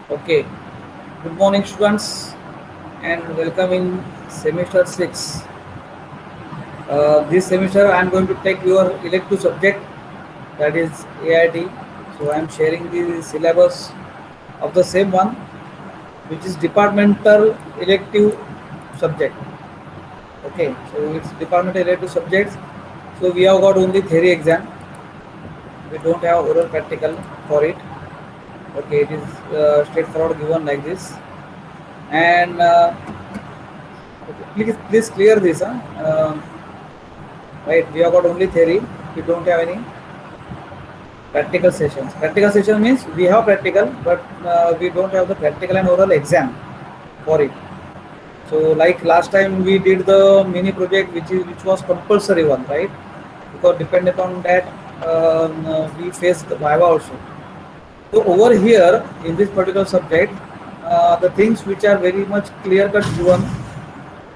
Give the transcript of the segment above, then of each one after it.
Okay, good morning, students, and welcome in semester 6. This semester, I am going to take your elective subject, that is AIT. So, I am sharing the syllabus of the same one, which is departmental elective subject. Okay, so it's departmental elective subjects. So, we have got only theory exam, we don't have oral practical for it. Okay, it is straightforward given like this. And okay, please clear this. Right, we have got only theory. We don't have any practical sessions. Practical session means we have practical, but we don't have the practical and oral exam for it. So, like last time we did the mini project, which was compulsory one, right? Because dependent on that, we faced the Viva also. So over here in this particular subject, the things which are very much clear cut given.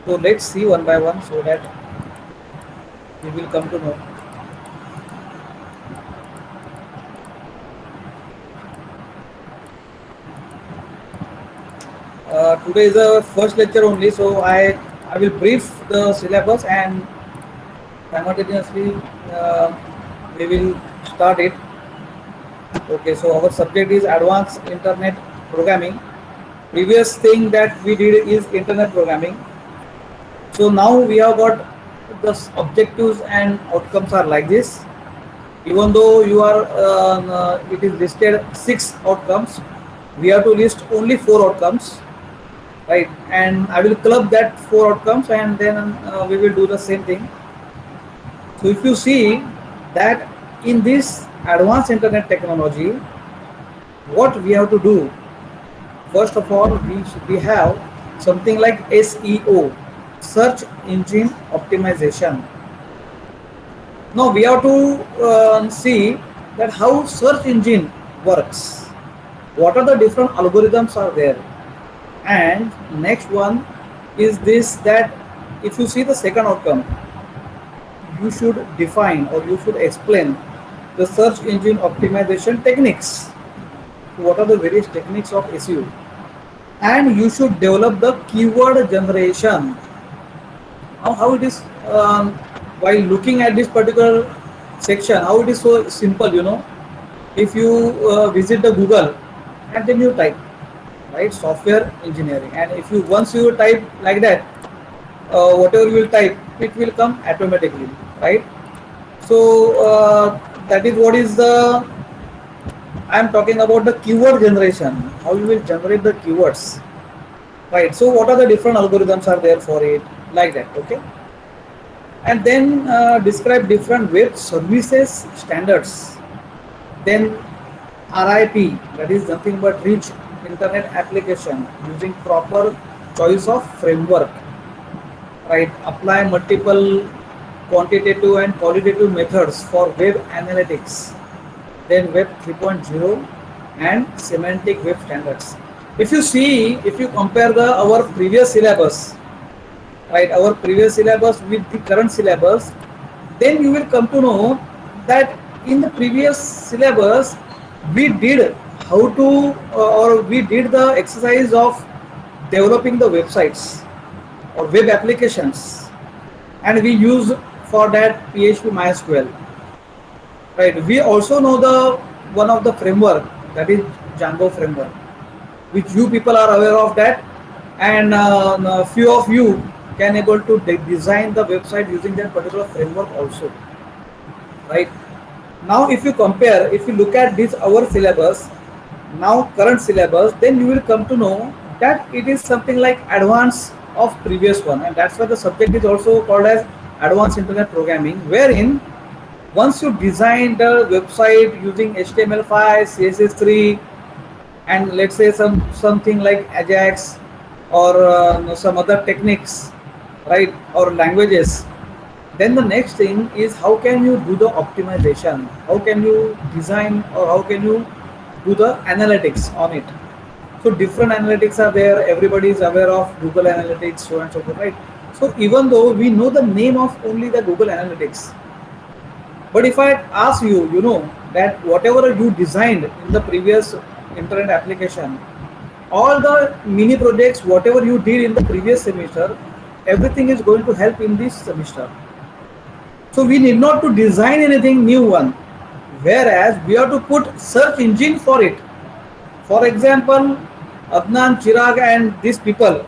So let's see one by one so that we will come to know. Today is the first lecture only, so I will brief the syllabus and simultaneously we will start it. Okay, so our subject is advanced internet programming. Previous thing that we did is internet programming. So now we have got the objectives and outcomes are like this. Even though you are it is listed 6 outcomes, we have to list only 4 outcomes, right? And I will club that 4 outcomes and then we will do the same thing. So if you see that in this advanced internet technology, what we have to do, first of all, we have something like SEO, search engine optimization. Now we have to see that how search engine works. What are the different algorithms are there? And next one is this, that if you see the second outcome, you should define or you should explain the search engine optimization techniques. What are the various techniques of SEO? And you should develop the keyword generation. Now how it is, while looking at this particular section, how it is so simple, if you visit the Google and then you type, right, software engineering, and if you once you type like that, whatever you will type, it will come automatically, right? So that is what is the, I am talking about the keyword generation, how you will generate the keywords, right? So what are the different algorithms are there for it, like that, okay? And then describe different web services standards. Then RIP, that is nothing but rich internet application using proper choice of framework, right? Apply multiple quantitative and qualitative methods for web analytics. Then web 3.0 and semantic web standards. If you see, if you compare the our previous syllabus, right, our previous syllabus with the current syllabus, then you will come to know that in the previous syllabus we did how to or we did the exercise of developing the websites or web applications, and we use for that PHP MySQL, right? We also know the one of the framework, that is Django framework, which you people are aware of that, and a few of you can able to design the website using that particular framework also, right? Now if you compare, if you look at this our syllabus, now current syllabus, then you will come to know that it is something like advanced of previous one, and that's why the subject is also called as advanced internet programming, wherein once you design the website using HTML5, CSS3, and let's say something like Ajax or some other techniques, right, or languages, then the next thing is how can you do the optimization, how can you design or how can you do the analytics on it. So different analytics are there, everybody is aware of Google Analytics, so and so forth, right? So even though we know the name of only the Google Analytics, but if I ask you, that whatever you designed in the previous internet application, all the mini projects, whatever you did in the previous semester, everything is going to help in this semester. So we need not to design anything new one, whereas we have to put search engine for it. For example, Adnan, Chirag and these people,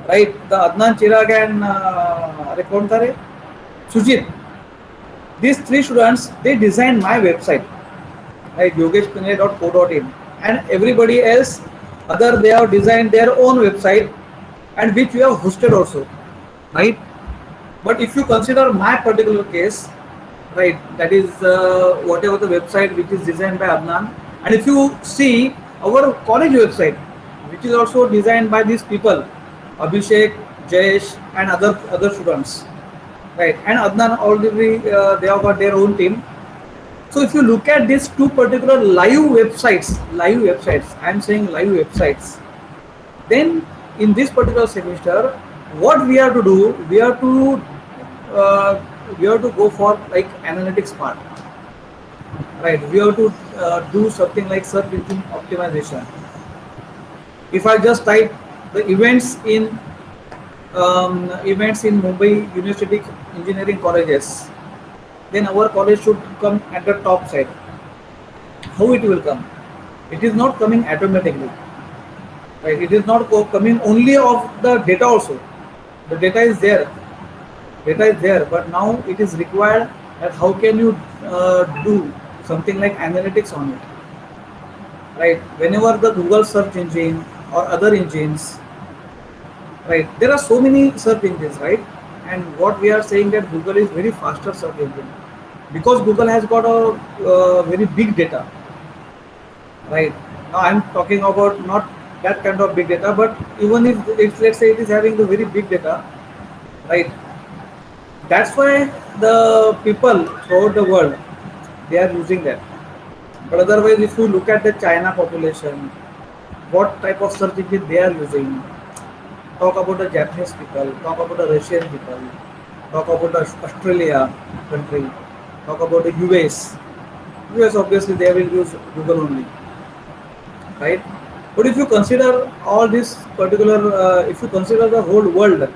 right? The Adnan, Chirag and कौन था रे? Sujit. These three students, they designed my website, right? yogeshpinay.co.in, and everybody else, other they have designed their own website, and which we have hosted also, right? But if you consider my particular case, right, that is whatever the website which is designed by Adnan, and if you see our college website, which is also designed by these people, Abhishek, Jayesh, and other students, right? And Adnan already they have got their own team. So if you look at these two particular live websites, I am saying live websites, then in this particular semester, what we have to do, we have to go for like analytics part, right? We have to do something like search engine optimization. If I just type the events in Mumbai University engineering colleges, then our college should come at the top side. How it will come? It is not coming automatically, right? It is not coming only of the data also. The data is there, but now it is required that how can you do something like analytics on it, right? Whenever the Google search engine or other engines, right, there are so many search engines, right? And what we are saying that Google is very faster search engine because Google has got a very big data, right? Now I'm talking about not that kind of big data, but even if let's say it is having the very big data, right? That's why the people throughout the world, they are using that. But otherwise, if you look at the China population, what type of search engine they are using, talk about the Japanese people, talk about the Russian people, talk about the Australia country, talk about the US. US obviously they will use Google only, right? But if you consider all this particular, if you consider the whole world,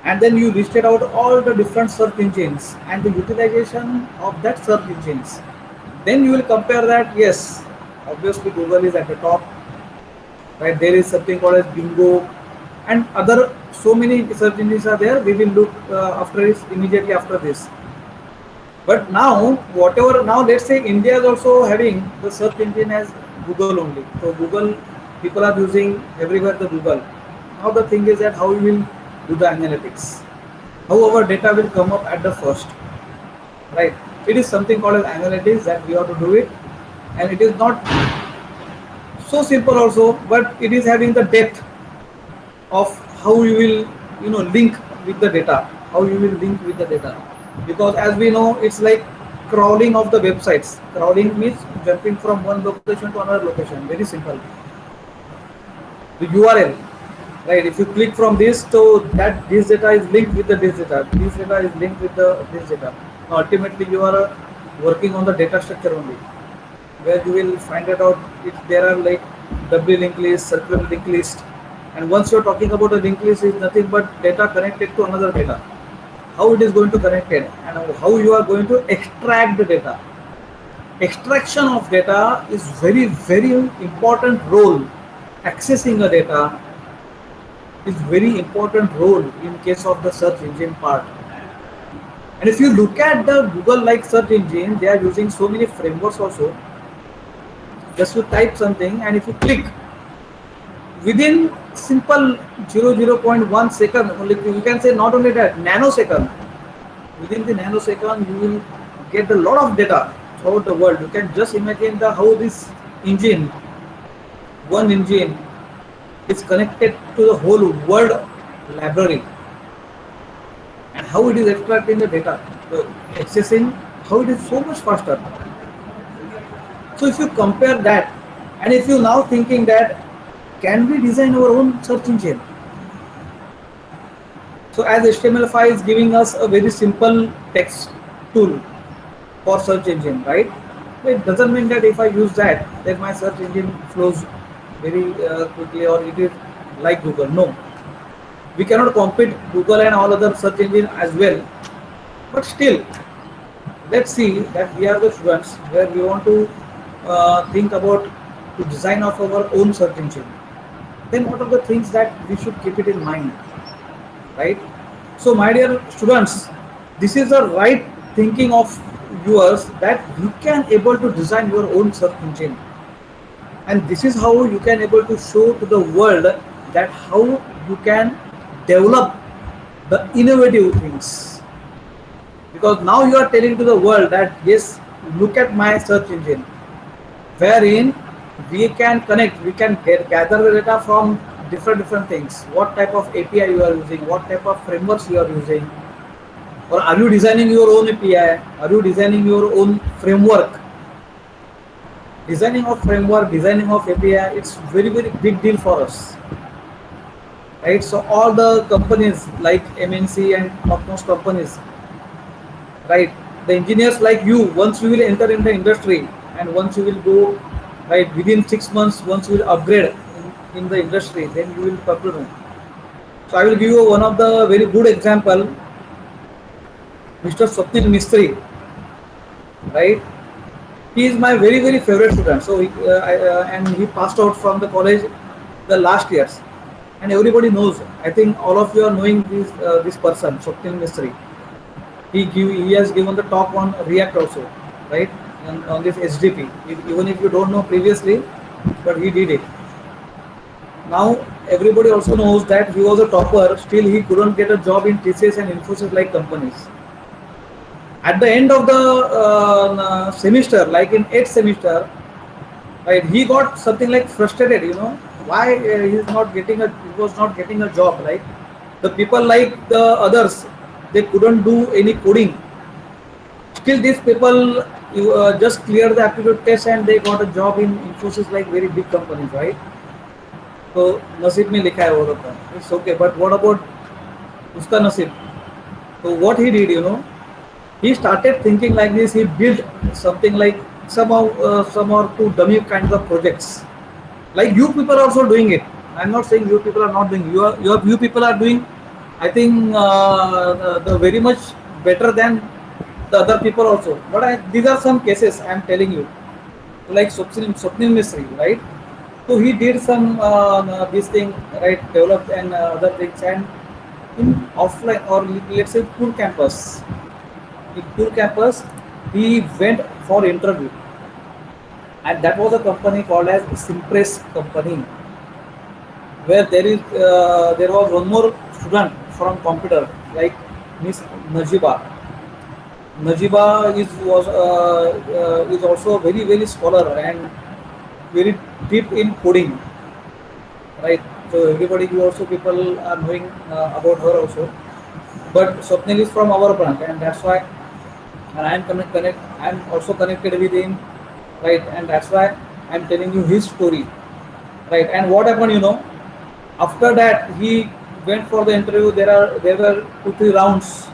and then you listed out all the different search engines and the utilization of that search engines, then you will compare that. Yes, obviously Google is at the top, right? There is something called as Bingo, and other so many search engines are there. We will look after this immediately after this. But now, whatever now, let's say India is also having the search engine as Google only. So Google, people are using everywhere the Google. Now the thing is that how we will do the analytics, how our data will come up at the first, right? It is something called as analytics that we have to do it, and it is not so simple also, but it is having the depth of how you will link with the data, because as we know, it's like crawling of the websites. Crawling means jumping from one location to another location, very simple. The URL, right? If you click from this, so that this data is linked with the this data, this data is linked with the this data. Ultimately you are working on the data structure only, where you will find it out if there are like doubly linked list, circular linked list. And once you're talking about a linked list, is nothing but data connected to another data. How it is going to connect it, and how you are going to extract the data. Extraction of data is very, very important role. Accessing the data is very important role in case of the search engine part. And if you look at the Google like search engine, they are using so many frameworks also. Just you type something, and if you click, within simple 0.1 second, only you can say, not only that, nanosecond, within the nanosecond you will get a lot of data throughout the world. You can just imagine how this engine, one engine, is connected to the whole world library, and how it is extracting the data, accessing, how it is so much faster. So if you compare that, and if you now thinking that can we design our own search engine? So as HTML5 is giving us a very simple text tool for search engine, right? It doesn't mean that if I use that, then my search engine flows very quickly, or it is like Google. No, we cannot compete Google and all other search engine as well. But still, let's see that we are the students where we want to think about to design of our own search engine. Then what are the things that we should keep it in mind, right? So my dear students, this is the right thinking of yours that you can able to design your own search engine, and this is how you can able to show to the world that how you can develop the innovative things, because now you are telling to the world that yes, look at my search engine, wherein we can connect, we can gather the data from different things, what type of API you are using, what type of frameworks you are using, or are you designing your own API, are you designing your own framework. Designing of framework, designing of API, it's very big deal for us, right? So all the companies like MNC and topmost companies, right, the engineers like you, once you will enter in the industry and once you will go, right, within 6 months, once you will upgrade in the industry, then you will perform. So I will give you one of the very good example, Mr. Swapnil Mistry, right? He is my very favorite student. So and he passed out from the college the last years, and everybody knows. I think all of you are knowing this person, Swapnil Mistry. He has given the talk on React also, right? And on this HDP. Even if you don't know previously, but he did it. Now everybody also knows that he was a topper. Still, he couldn't get a job in TCS and Infosys like companies. At the end of the semester, like in 8th semester, right, he got something like frustrated. You know why he is not getting a, he was not getting a job. Like the people like the others, they couldn't do any coding. Still, these people just cleared the aptitude test and they got a job in Infosys like very big companies, right? तो नसीब में लिखा है वो लोग का, it's okay, but what about उसका नसीब. तो what he did, you know, he started thinking like this. He built something like some or two dummy kinds of projects, like you people are also doing it. I'm not saying you people are not doing, you people are doing, I think the very much better than the other people also, but these are some cases I'm telling you, like Swapnil Misri, right? So he did some this thing, right, developed and other things, and in offline, or let's say poor campus, in poor campus, he went for interview, and that was a company called as Simpress company, where there was one more student from computer, like Miss Najiba. Najiba is also very scholar and very deep in coding, right? So everybody, you also people are knowing about her also. But Swapnil is from our branch, and that's why, and I am also connected with him, right? And that's why I'm telling you his story, right? And what happened, you know, after that he went for the interview. There were 2-3 rounds,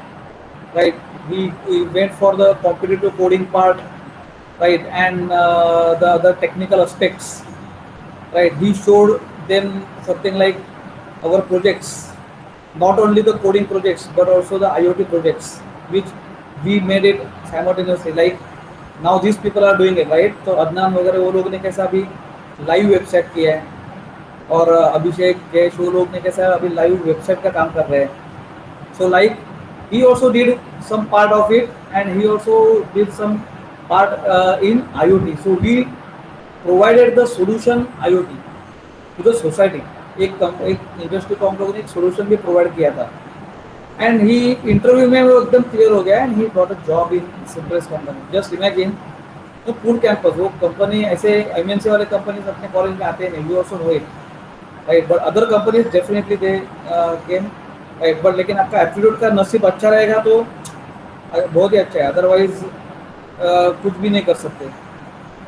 right? He went for the competitive coding part, right, and the other technical aspects, right. He showed them something like our projects, not only the coding projects but also the IoT projects, which we made it simultaneously. Like now these people are doing it, right? So Adnan वगैरह वो लोग ने कैसा अभी live website किया है, और अभिषेक जयेश वो लोग ने कैसा अभी लाइव वेबसाइट का काम कर रहे हैं. So like he also did some part of it, and he also did some part in IoT. So we provided the solution IoT to the society. एक इंडस्ट्री को हम लोगों ने एक सोल्यूशन भी प्रोवाइड किया था, एंड ही इंटरव्यू में वो एकदम क्लियर हो गया, and he got a job in Cimpress company. Just imagine, तो पूल कैंपस वो कंपनी, ऐसे एमएनसी वाले कंपनीज अपने कॉलेज में आते हैं, you also know it, right? But other companies definitely they came, right? But लेकिन आपका एप्टीट्यूड का नसीब अच्छा रहेगा तो बहुत ही अच्छा है, अदरवाइज कुछ भी नहीं कर सकते.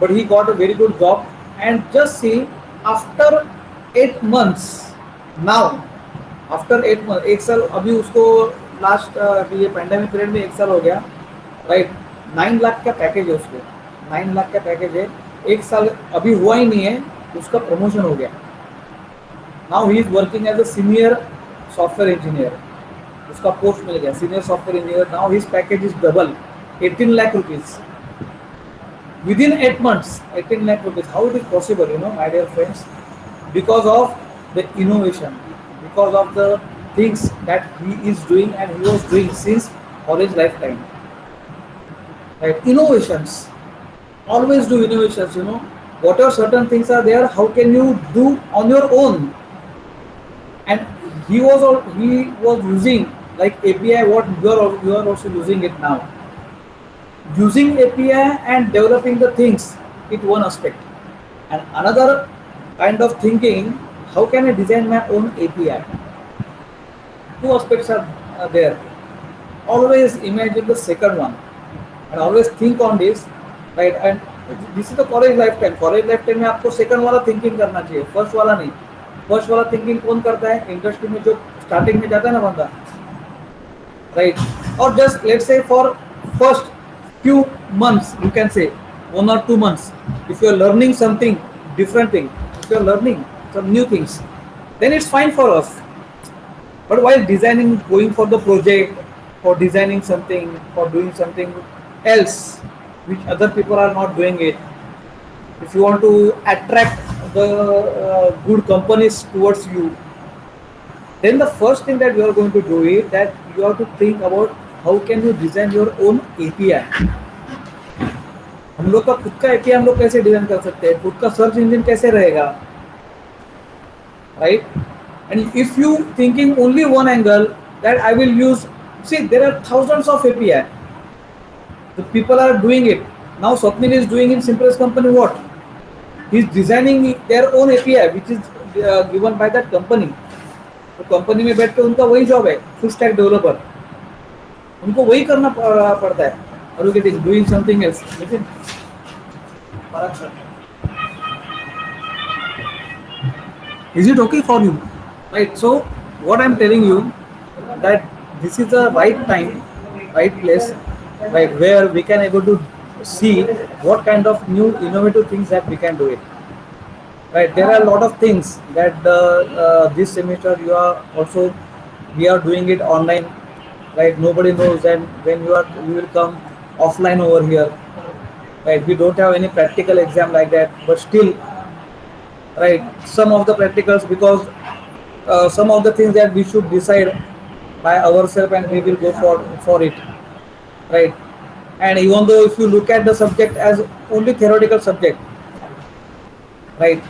But he got a very good job, and just see after 8 months now, after 8 months, 1 साल अभी उसको लास्ट ये पैंडेमिक पीरियड में 1 साल हो गया, राइट? 9 लाख का पैकेज है उसको, 9 लाख का पैकेज है, 1 साल अभी हुआ ही नहीं है, उसका प्रमोशन हो गया. Now he is working as a senior software engineer. उसका पोस्ट मिल गया senior software engineer. Now his package is double, 18 lakh rupees within 8 months. 18 lakh rupees. How it is possible, my dear friends? Because of the innovation, because of the things that he is doing and he was doing since college lifetime. Right? Innovations. Always do innovations. Whatever certain things are there, how can you do on your own? And he was using like API. What you are also using it now. Using API and developing the things, it one aspect. And another kind of thinking, how can I design my own API? Two aspects are there. Always imagine the second one and always think on this, right? And this is the college lifetime. College lifetime में आपको second वाला thinking करना चाहिए, first वाला नहीं. First वाला thinking कौन करता है? Industry में जो starting में जाता है ना बंदा, right? Or just let's say for first few months, you can say 1 or 2 months, if you are learning something different thing, if you are learning some new things, then it's fine for us. But while designing, going for the project, for designing something, for doing something else which other people are not doing it, if you want to attract the good companies towards you, then the first thing that you are going to do is that you have to think about how can you design your own API. हम लोग का खुद का API हम लोग कैसे design कर सकते हैं, खुद का सर्च इंजन कैसे रहेगा, right? And if you thinking only one angle that I will use, see there are thousands of API. The people are doing it. Now Swapnil is doing in Simpress company what? He is designing their own API which is given by that company. तो company में बैठ के उनका वही job है, full stack developer. उनको वही करना पड़ता है. Are you getting doing something else? लेकिन is it okay for you? Right. So what I'm telling you that this is the right time, right place, right, where we can able to see what kind of new innovative things that we can do it. Right. There are a lot of things that this semester we are doing it online. Right. Nobody knows, and when you will come offline over here. Right. We don't have any practical exam like that, but still, right, some of the practicals, because some of the things that we should decide by ourselves and we will go for it, right? And even though if you look at the subject as only theoretical subject, right,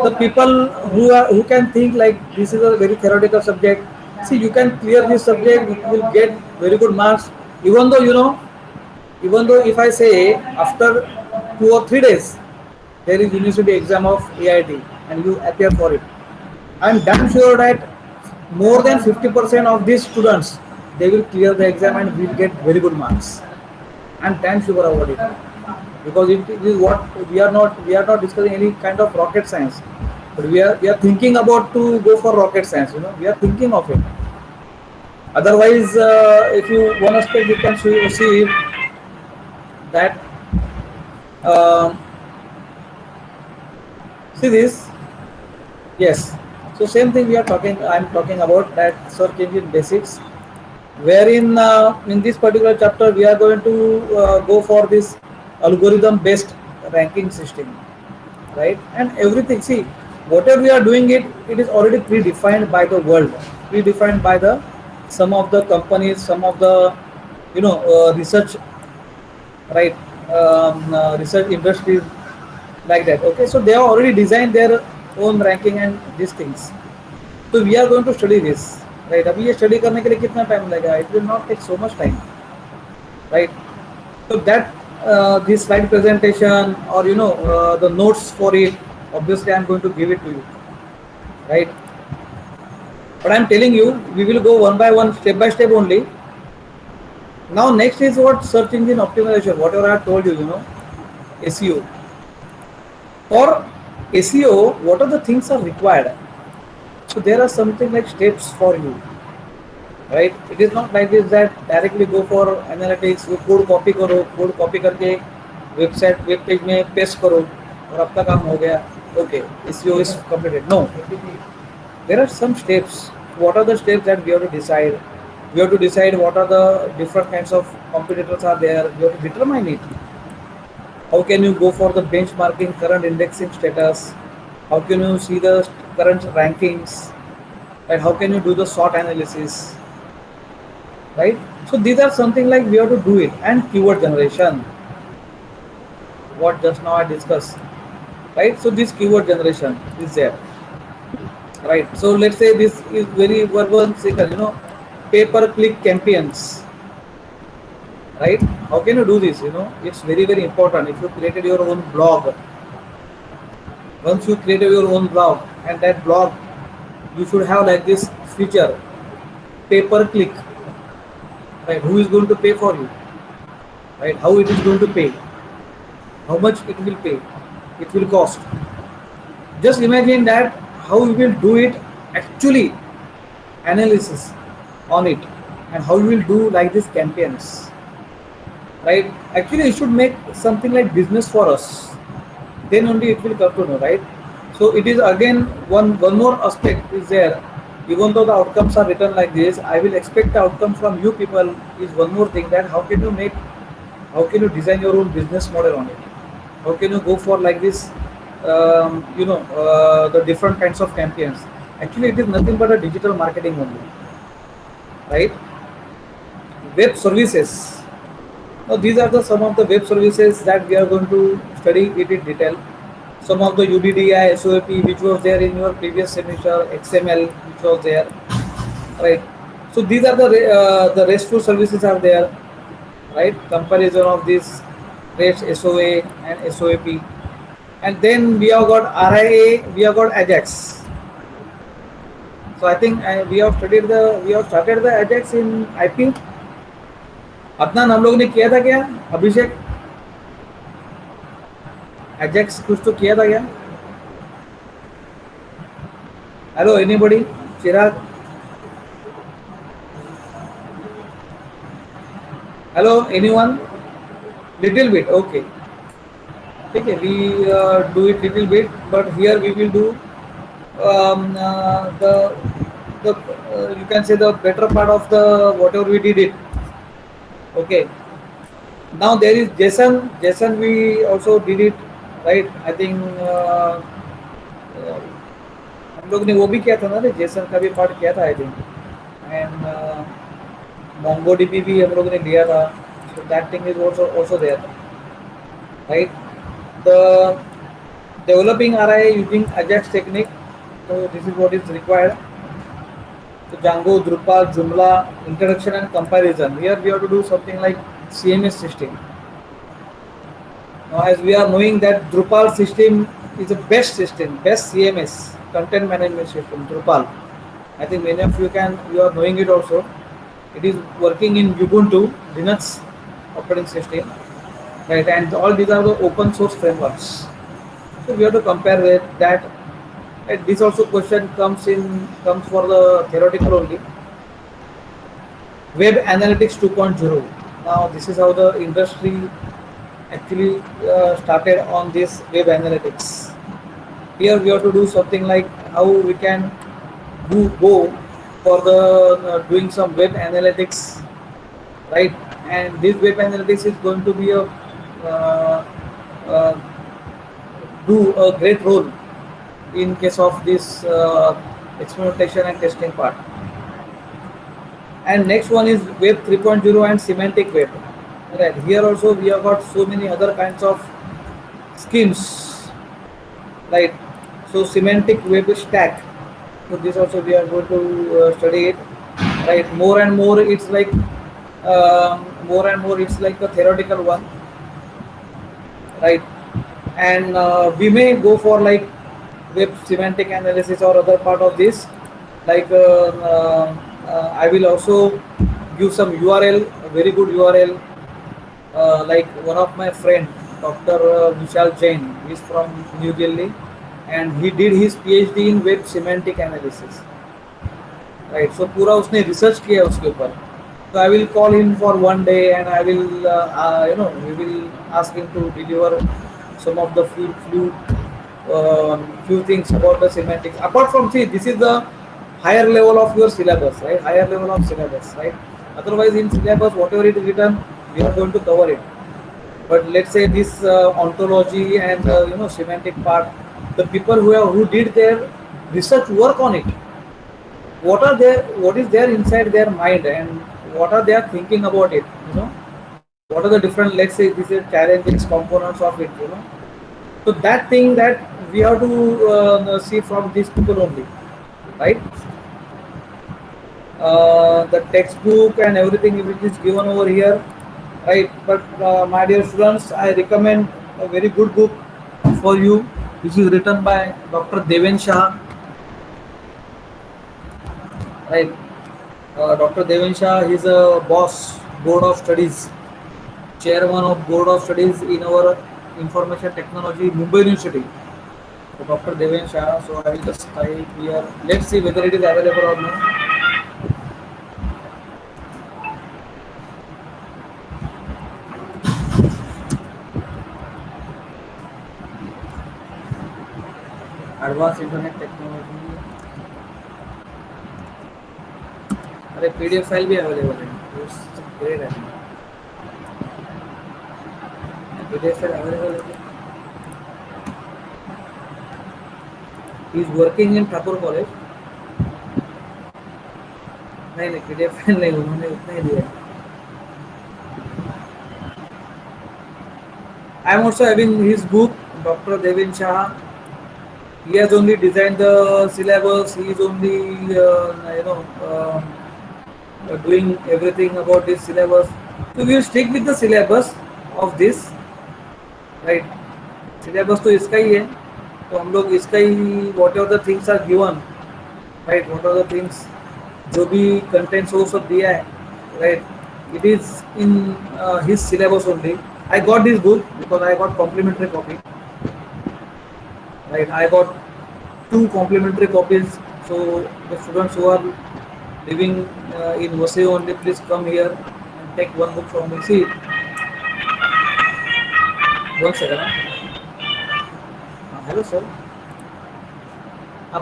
the people who can think like this is a very theoretical subject, see, you can clear this subject, you will get very good marks, even though if I say after 2 or 3 days there is university exam of AIT and you appear for it, I'm damn sure that more than 50% of these students, they will clear the exam and will get very good marks. I'm damn sure about it, because it is what we are not discussing any kind of rocket science, but we are thinking about to go for rocket science. We are thinking of it. Otherwise, if you one aspect you can see that see this. Yes. So same thing I'm talking about that search engine basics, wherein in this particular chapter we are going to go for this algorithm based ranking system, right? And everything, see, whatever we are doing it is already predefined by the world, predefined by the some of the companies, some of the research, right, research industries like that. Okay, so they have already designed their own ranking and these things. So we are going to study this, right? अभी ये study करने के लिए कितना time लगेगा? It will not take so much time, right? So that this slide presentation or the notes for it, obviously I'm going to give it to you, right? But I'm telling you, we will go one by one, step by step only. Now next is what? Search engine optimization. Whatever I have told you, SEO. For SEO, what are the things are required? So there are something like steps for you, right? It is not like this that directly go for analytics, वो code copy करो, code copy करके website web page में paste करो, और आपका काम हो गया, okay, SEO is completed. No, there are some steps. What are the steps that we have to decide? We have to decide what are the different kinds of competitors are there. We have to determine it. How can you go for the benchmarking, current indexing status? How can you see the current rankings? Right? How can you do the SWOT analysis? Right? So these are something like we have to do it. And keyword generation, what just now I discussed. Right? So this keyword generation is there. Right? So let's say this is very verbal cycle, pay per click campaigns. Right? How can you do this? It's very, very important. If you created your own blog, once you created your own blog, and that blog, you should have like this feature, pay per click. Right? Who is going to pay for you? Right? How it is going to pay? How much it will pay? It will cost. Just imagine that how you will do it actually, analysis on it, and how you will do like these campaigns. Right? Actually, you should make something like business for us. Then only it will come to know, right? So it is again one more aspect is there. Even though the outcomes are written like this, I will expect the outcome from you people is one more thing, that how can you design your own business model on it? How can you go for like this, the different kinds of campaigns? Actually, it is nothing but a digital marketing only, right? Web services. Now, these are the some of the web services that we are going to study it in detail. Some of the UDDI, SOAP, which was there in your previous semester, XML, which was there, right? So these are the RESTful services are there, right? Comparison of this REST, SOA, and SOAP, and then we have got RIA, we have got Ajax. So I think we have started the Ajax in IP. Adnan हम लोग ने किया था क्या? अभिषेक, Ajax कुछ तो किया था क्या? Hello anybody? Chirag? Hello anyone? Little bit, okay, ठीक है, we do it little bit, but here we will do the you can say the better part of the whatever we did it. Okay, now there is Jason we also did it, right? I think हम लोग ने वो भी किया था ना, Jason का भी पार्ट किया था आई थिंक, एंड MongoDB भी हम लोग ने लिया था, so that thing is also there, right? The developing RIA using Ajax technique, so this is what is required. So Django, Drupal, Joomla, introduction and comparison. Here we have to do something like CMS system. Now, as we are knowing that Drupal system is the best system, best CMS, content management system, Drupal. I think many of you are knowing it also. It is working in Ubuntu, Linux operating system, right? And all these are the open source frameworks. So we have to compare with that. And this also question comes for the theoretical only. Web Analytics 2.0. Now this is how the industry actually started on this web analytics. Here we have to do something like how we can go for the doing some web analytics, right? And this web analytics is going to be a do a great role in case of this experimentation and testing part. And next one is Web 3.0 and semantic web. Right, here also we have got so many other kinds of schemes, right? So semantic web stack. So this also we are going to study it, right? More and more it's like a theoretical one, right? And we may go for like web semantic analysis or other part of this, like I will also give some URL, a very good URL, like one of my friend, Dr. Vishal Jain, is from New Delhi, and he did his PhD in web semantic analysis, right? So पूरा उसने research किया उसके ऊपर. So I will call him for one day, and I will we will ask him to deliver some of the few things about the semantics. Apart from, see, this is the higher level of your syllabus, right? Higher level of syllabus, right? Otherwise, in syllabus, whatever it is written, we are going to cover it. But let's say this ontology and semantic part, the people who did their research work on it, what is there inside their mind, and what are they are thinking about it, what are the different, let's say, these are challenges components of it, so that thing that we have to see from these people only, right? The textbook and everything which is given over here, right? But my dear students, I recommend a very good book for you, which is written by Dr. Deven Shah, right? Dr. Deven Shah, is a boss, board of studies, chairman of board of studies in our information technology, Mumbai University. So Dr. Deven Shah. So I will just type here. Let's see whether it is available or not. Advanced Internet Technology. अरे PDF file भी available है. It's great. I think. PDF file available है. He is working in Thakur College. नहीं नहीं PDF file नहीं, उन्होंने उतना ही दिया है. I am also having his book, Dr. Devin Shah. He has only designed the syllabus. He is only doing everything about this syllabus. So we will stick with the syllabus of this, right? Syllabus तो इसका ही है, तो हम लोग इसका ही whatever the things are given, right? Whatever the things जो भी content वो सब दिया है, right? It is in his syllabus only. I got this book because I got complimentary copy, right? I got two complimentary copies. So the students who are living in Vasai only, please come here and take one book from me. See, one second. Hello, sir. हाँ,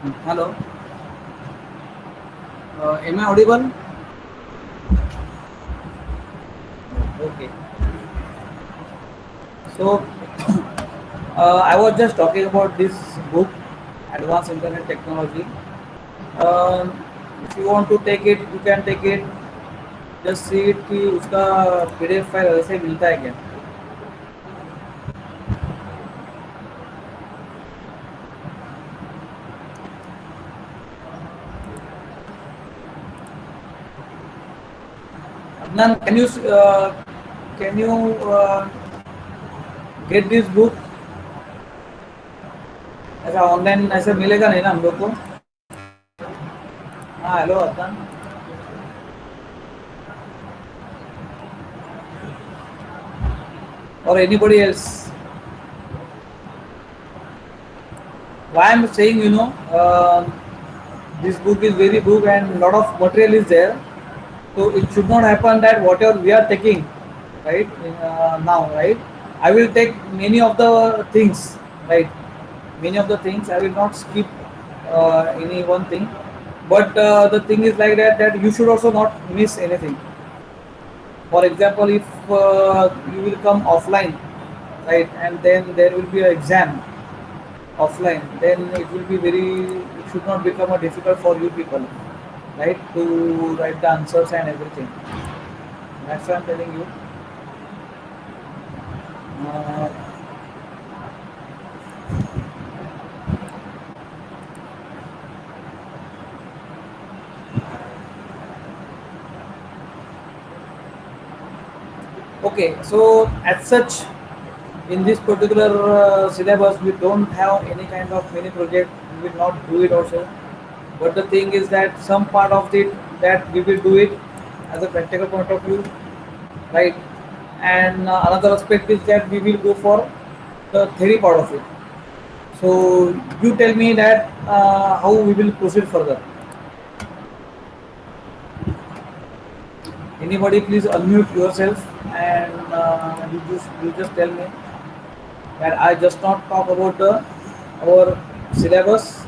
Hello, am I audible? Okay. So, I was just talking about this book, Advanced Internet Technology. Um, if you want to take it, you can take it. Just see it कि उसका PDF file वैसे मिलता है क्या? Adnan, can you get this book? ऐसा online ऐसे मिलेगा नहीं ना हम लोग को? हाँ, hello Adnan. Or anybody else. Why I'm saying, this book is very book and lot of material is there. So it should not happen that whatever we are taking, right, now, right, I will take many of the things, right, many of the things I will not skip any one thing, but the thing is like that you should also not miss anything. For example, if you will come offline, right, and then there will be an exam offline, then it will be it should not become a difficult for you people, right, to write the answers and everything. That's why I'm telling you. Uh, okay, so as such, in this particular syllabus, we don't have any kind of mini project. We will not do it also. But the thing is that some part of it that we will do it as a practical point of view, right? And another aspect is that we will go for the theory part of it. So you tell me that how we will proceed further. Anybody, please unmute yourself and you just tell me that I just not talk about the our syllabus,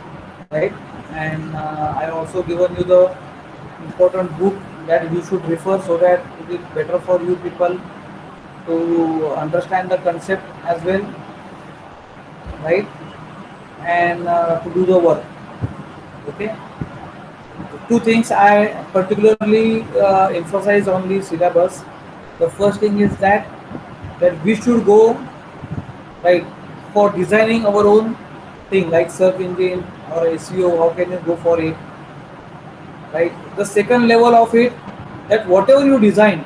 right? And I also given you the important book that you should refer so that it is better for you people to understand the concept as well, right? And to do the work. Okay. Two things I particularly emphasize on the syllabus. The first thing is that we should go, right, for designing our own thing like search engine or SEO. How can you go for it, right? The second level of it, that whatever you designed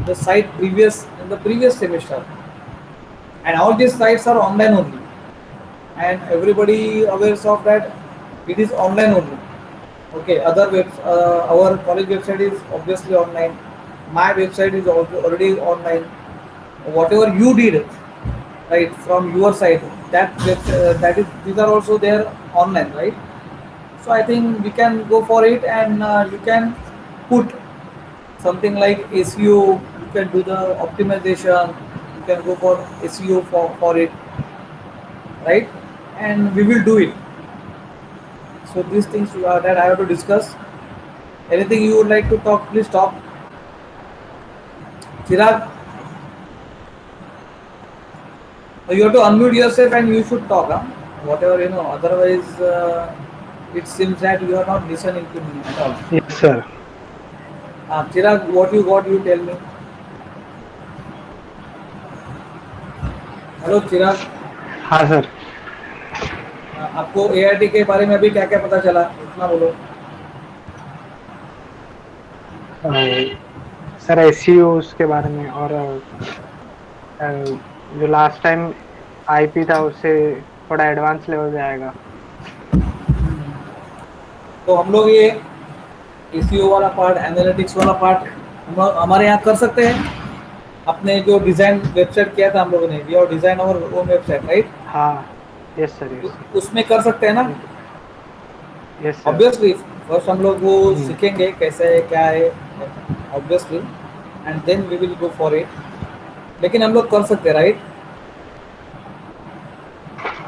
the site previous in the previous semester, and all these sites are online only, and everybody aware of that it is online only. Okay, our college website is obviously online. My website is also already online. Whatever you did, right, from your side, that is these are also there online, right? So I think we can go for it, and you can put something like SEO. You can do the optimization. You can go for SEO for it, right? And we will do it. So these things that I have to discuss. Anything you would like to talk, please talk. Chirag, you have to unmute yourself and you should talk. Huh? Whatever otherwise it seems that you are not listening to me at all. Yes, sir. Chirag, what you got, you tell me. Hello Chirag. हाँ sir. आपको AIT के बारे में अभी क्या क्या पता चला, उतना बोलो. सर एसईओ उसके बारे में, और जो लास्ट टाइम आईपी था उससे थोड़ा एडवांस लेवल पे आएगा. तो हम लोग ये एसईओ वाला पार्ट, एनालिटिक्स वाला पार्ट हमारे यहाँ कर सकते हैं. अपने जो डिजाइन वेबसाइट किया था हम लोगों ने, वी आर डिजाइन और ओन वेबसाइट, राइट? हाँ. Yes sir. Yes sir. उसमें कर सकते हैं ना? Yes sir. ऑब्वियसली फर्स्ट हम लोग वो सीखेंगे कैसे है क्या है, obviously, and then we will go for it. लेकिन हम लोग कर सकते हैं, राइट?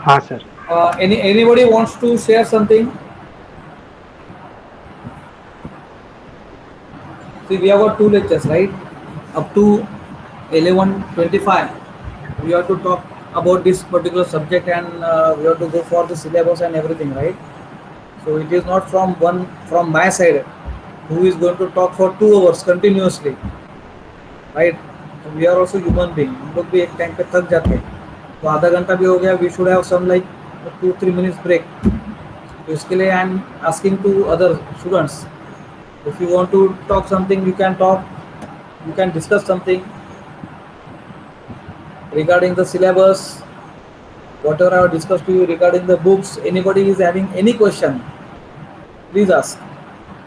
हाँ sir. Anybody wants to share something? See, we have got two lectures, right? Up to 11:25. We have to talk about this particular subject, and we have to go for the syllabus and everything, right? So it is not from my side who is going to talk for 2 hours continuously, right? So we are also human being. हम लोग भी एक time पे थक जाते हैं. तो आधा घंटा भी हो गया. We should have some like 2-3 minutes break. तो इसके लिए I am asking to other students. If you want to talk something, you can talk. You can discuss something regarding the syllabus, whatever I have discussed to you regarding the books. Anybody is having any question, please ask.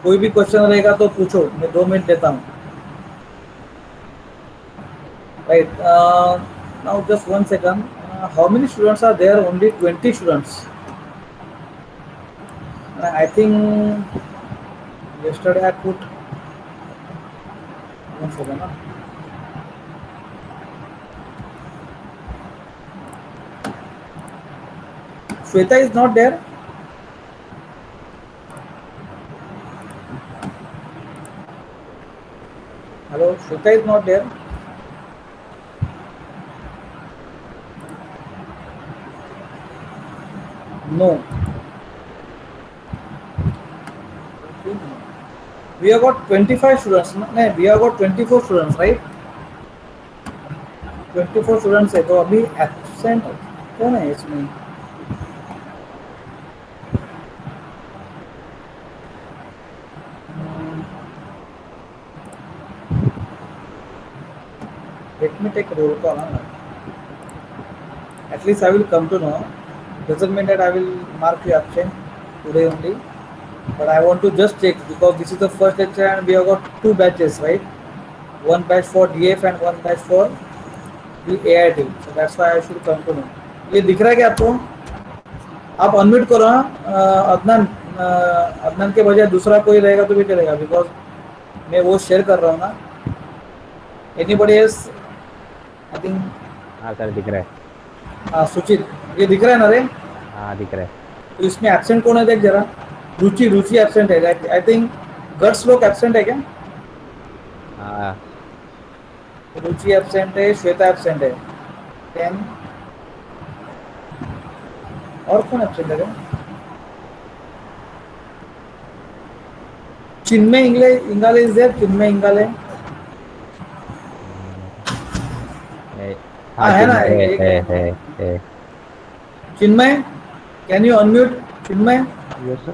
कोई भी question रहेगा तो पूछो, मैं 2 minute देता हूँ. Right. Now just 1 second. How many students are there? Only 20 students. I think yesterday I put 1 second. Shweta is not there. Hello, Shweta is not there. No. We have got 25 students. No, we have got 24 students, right? 24 students है तो अभी absent कौन है इसमें? Let me take a roll call. At least I will come to know. Doesn't mean that I will mark you absent today only. But I want to just check because this is the first lecture and we have got two batches, right? One batch for DF and one batch for the AIT. So that's why I should come to know. ये दिख रहा है क्या आपको? आप unmute करो. हाँ अदनान, अदनान के बजाय दूसरा कोई रहेगा तो भी चलेगा बिकॉज मैं वो शेयर कर रहा हूँ ना. Anybody else? आई थिंक हाँ सर दिख रहा है. हाँ सुचित, ये दिख रहा है ना रे? हाँ दिख रहा है. तो इसमें एब्सेंट कौन है देख जरा. रुचि एब्सेंट है. आई थिंक गट्स लोग एब्सेंट है क्या? हाँ रुचि एब्सेंट है, श्वेता एब्सेंट है. देन और कौन एब्सेंट है? चिन्मय इंगाले इज देयर. चिन्मय इंगाले हाँ है ना. है. Chinmay, can you unmute? Chinmay, yes sir.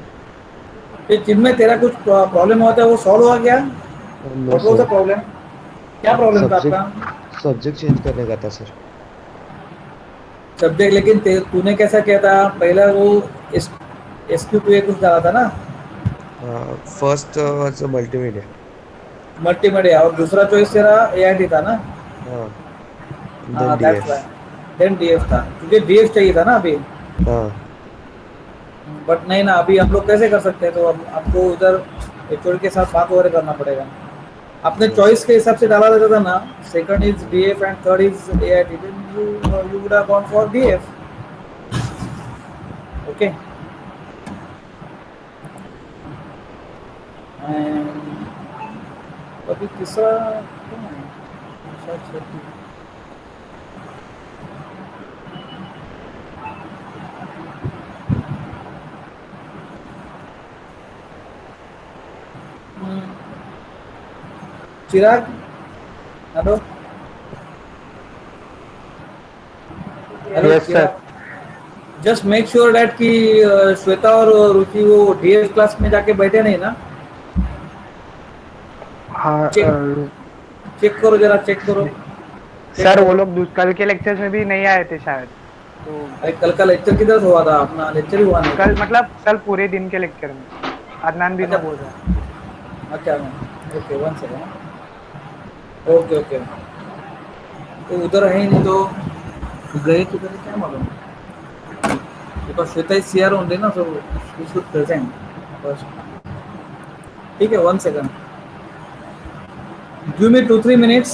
ये चिन्मय तेरा कुछ प्रॉब्लम होता है वो सॉल्व हो गया? Know what was the sir, problem? क्या प्रॉब्लम था आपका? सब्जेक्ट चेंज करने का था सर. सब्जेक्ट, लेकिन तूने कैसा किया था? पहला वो SQ2 कुछ डाला था ना, फर्स्ट वाज मल्टीमीडिया. मल्टीमीडिया, और दूसरा चॉइस तेरा AIT था ना? हाँ, हाँ then that's DF. Why. Then DF था, तुझे DF चाहिए था ना अभी. हाँ बट नहीं ना, अभी हम लोग कैसे कर सकते हैं? तो अब आपको उधर HOD के साथ बात वगैरह करना पड़ेगा. आपने चॉइस के हिसाब से डाला रहता था ना, second is DF and third is AIT, you would have gone for DF. Okay. अभी तीसरा कौन है? शायद छोटी. Chirag, hello. Yes, sir. Just make sure that कि श्वेता और रुचि वो DF क्लास में जाके बैठे नहीं ना. हाँ चेक करो जरा, चेक करो. सर, वो लोग कल के लेक्चर्स में भी नहीं आए थे शायद. तो अरे कल का लेक्चर किधर हुआ था? अपना लेक्चर ही हुआ नहीं. कल मतलब कल पूरे दिन के लेक्चर में अदनान भी अच्छा. तो बोल रहा है. अच्छा, ओके 1 सेकंड. Okay okay. तो उधर है ही नहीं तो गए किधर है क्या मालूम. Because Shweta is CR only ना, so we should present first. ठीक है, 1 second. Give me 2-3 minutes.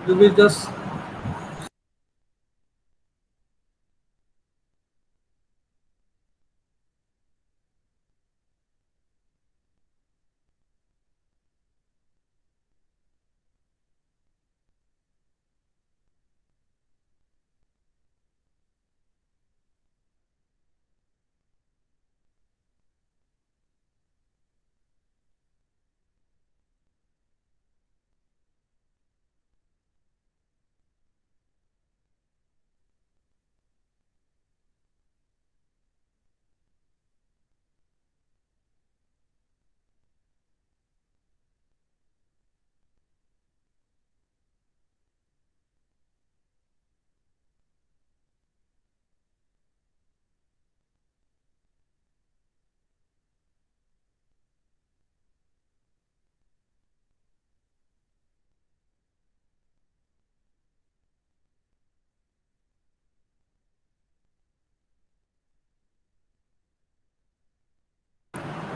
You will just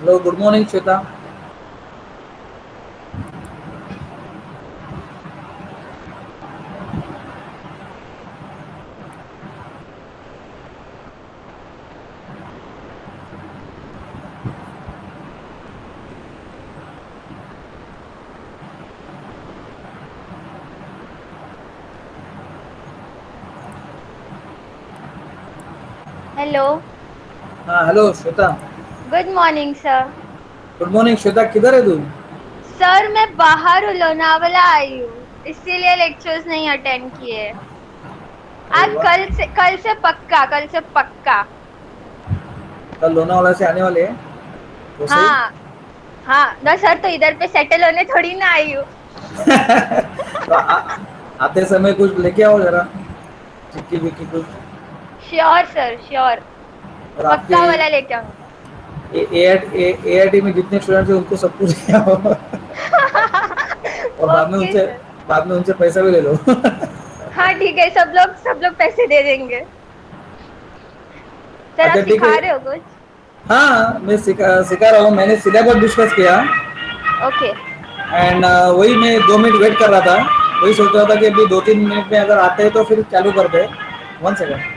Hello, good morning, Shweta. Hello. हाँ hello Shweta. Good morning sir. Good morning Shweta, किधर है तू? सर मैं बाहर हूँ, लोनावला आई हूँ, इसीलिए लेक्चर्स नहीं अटेंड किए। अरे आज वाह, कल से पक्का। कल लोनावाला से आने वाले हैं तो सही। हाँ हाँ ना सर, तो इधर पे सेटल होने थोड़ी ना आई हूँ। तो आते समय कुछ लेके आओ जरा, चिक्की विक्की कुछ। श्योर सर श्योर, और आपके पक्का वाला लेके आऊंगी। AIT में जितने स्टूडेंट्स हैं उनको सबको लेके आओ। और ओके सर। बाद में उनसे पैसा भी ले लो। हाँ ठीक है, सब लोग पैसे दे देंगे। सर आप अच्छा ठीक है। सिखा रहे हो कुछ? हाँ मैं सिखा रहा हूँ, मैंने सिलेबस डिस्कस किया। ओके। एंड वही मैं 2 मिनट वेट कर रहा था। वही सोच रहा था कि अभी 2-3 मिनट में अगर आते हैं तो फिर चालू करते हैं। 1 second.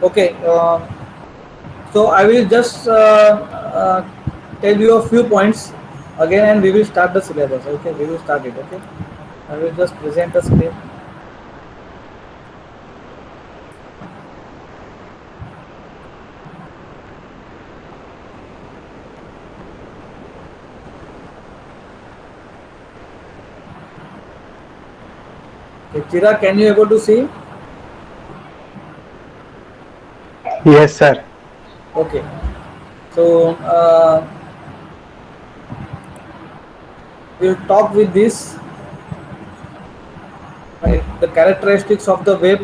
Okay, so I will just tell you a few points again, and we will start the syllabus. Okay, we will start it. Okay, I will just present the screen. Okay, Chira, can you able to see? Yes, sir. Okay, so we'll talk with this, right? The characteristics of the web,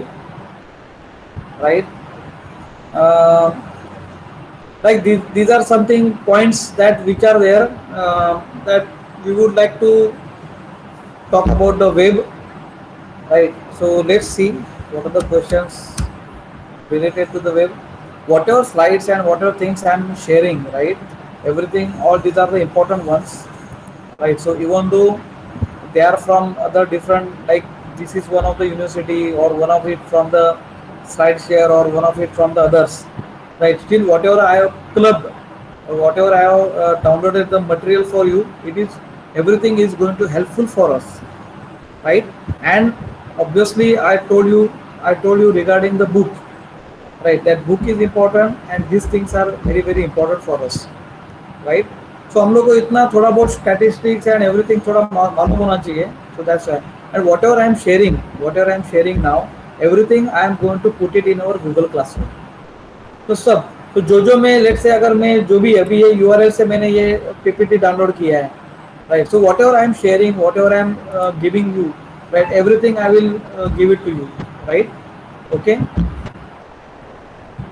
right? Uh, like these are something points that which are there, that we would like to talk about the web, right? So let's see what are the questions related to the web. Whatever slides and whatever things I'm sharing, right? Everything, all these are the important ones, right? So even though they are from other different, like this is one of the university or one of it from the SlideShare or one of it from the others, right? Still whatever I have clubbed or whatever I have downloaded the material for you, it is everything is going to helpful for us, right? And obviously I told you regarding the book, right? That book is important and these things are very very important for us, right. So हम लोग को इतना थोड़ा बहुत statistics and everything थोड़ा मालूम होना चाहिए. So that's why and whatever I am sharing now, everything I am going to put it in our Google classroom. तो सब, तो जो मैं लेट से अगर मैं जो भी अभी ये यूआरएल से मैंने ये पीपीटी डाउनलोड किया है, right. So whatever I am sharing, whatever I am giving you, right, everything I will give it to you, right. Okay.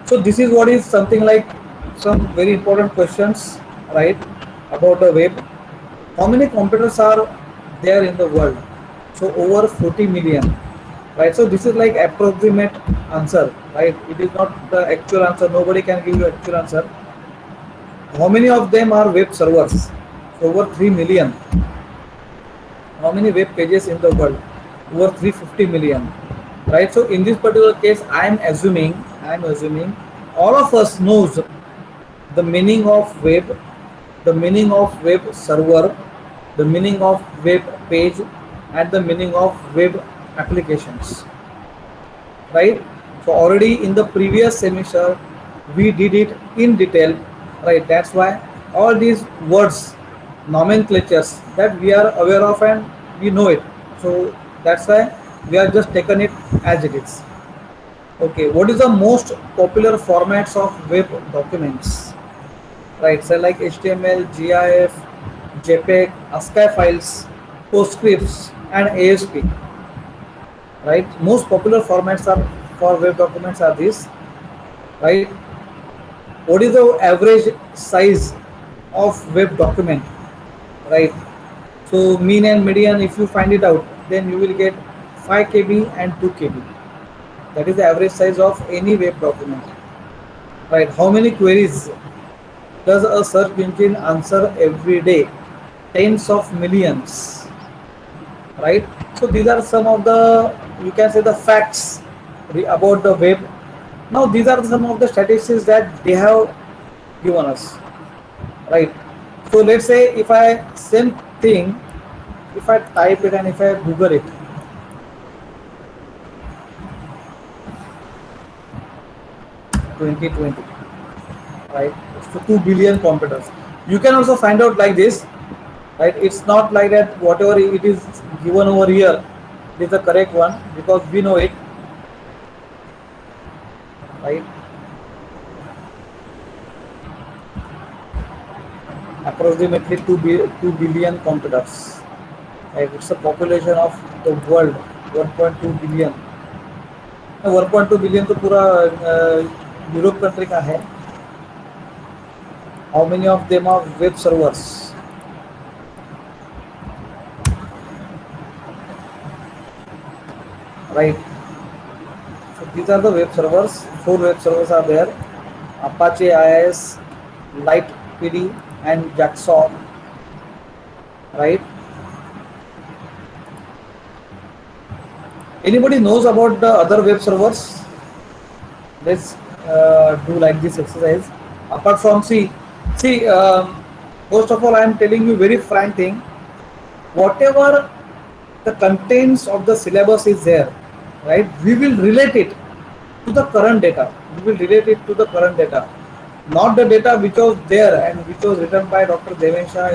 So this is what is something like some very important questions, right, about the web. How many computers are there in the world? So over 40 million, right. So this is like approximate answer, right. It is not the actual answer. Nobody can give you actual answer. How many of them are web servers? Over 3 million. How many web pages in the world? Over 350 million, right. So in this particular case I am assuming all of us knows the meaning of web, the meaning of web server, the meaning of web page, and the meaning of web applications, right. So already in the previous semester we did it in detail, right. That's why all these words, nomenclatures, that we are aware of and we know it. So that's why we are just taken it as it is. Okay, what is the most popular formats of web documents? Right, so like HTML, GIF, JPEG, ASCII files, PostScripts, and ASP. Right? Most popular formats are for web documents are these. Right? What is the average size of web document? Right? So mean and median, if you find it out, then you will get 5 KB and 2 KB. That is the average size of any web document. Right? How many queries does a search engine answer every day? Tens of millions. Right? So these are some of the, you can say, the facts about the web. Now these are some of the statistics that they have given us. Right? So let's say if I same thing, if I type it and if I Google it, (2020), right? So 2 billion computers. You can also find out like this, right? It's not like that whatever it is given over here is the correct one, because we know it, right? Approximately 2 billion computers. Right? It's a population of the world 1.2 billion. 1.2 billion तो पूरा Europe country का है. How many of them are web servers? Right. So these are the web servers. 4 web servers are there: Apache IIS, Light PD, and Jacksaw. Right. Anybody knows about the other web servers? Let's do like this exercise. Apart from see, first of all, I am telling you very frank thing. Whatever the contents of the syllabus is there, right? We will relate it to the current data. We will relate it to the current data, not the data which was there and which was written by Dr. Devensha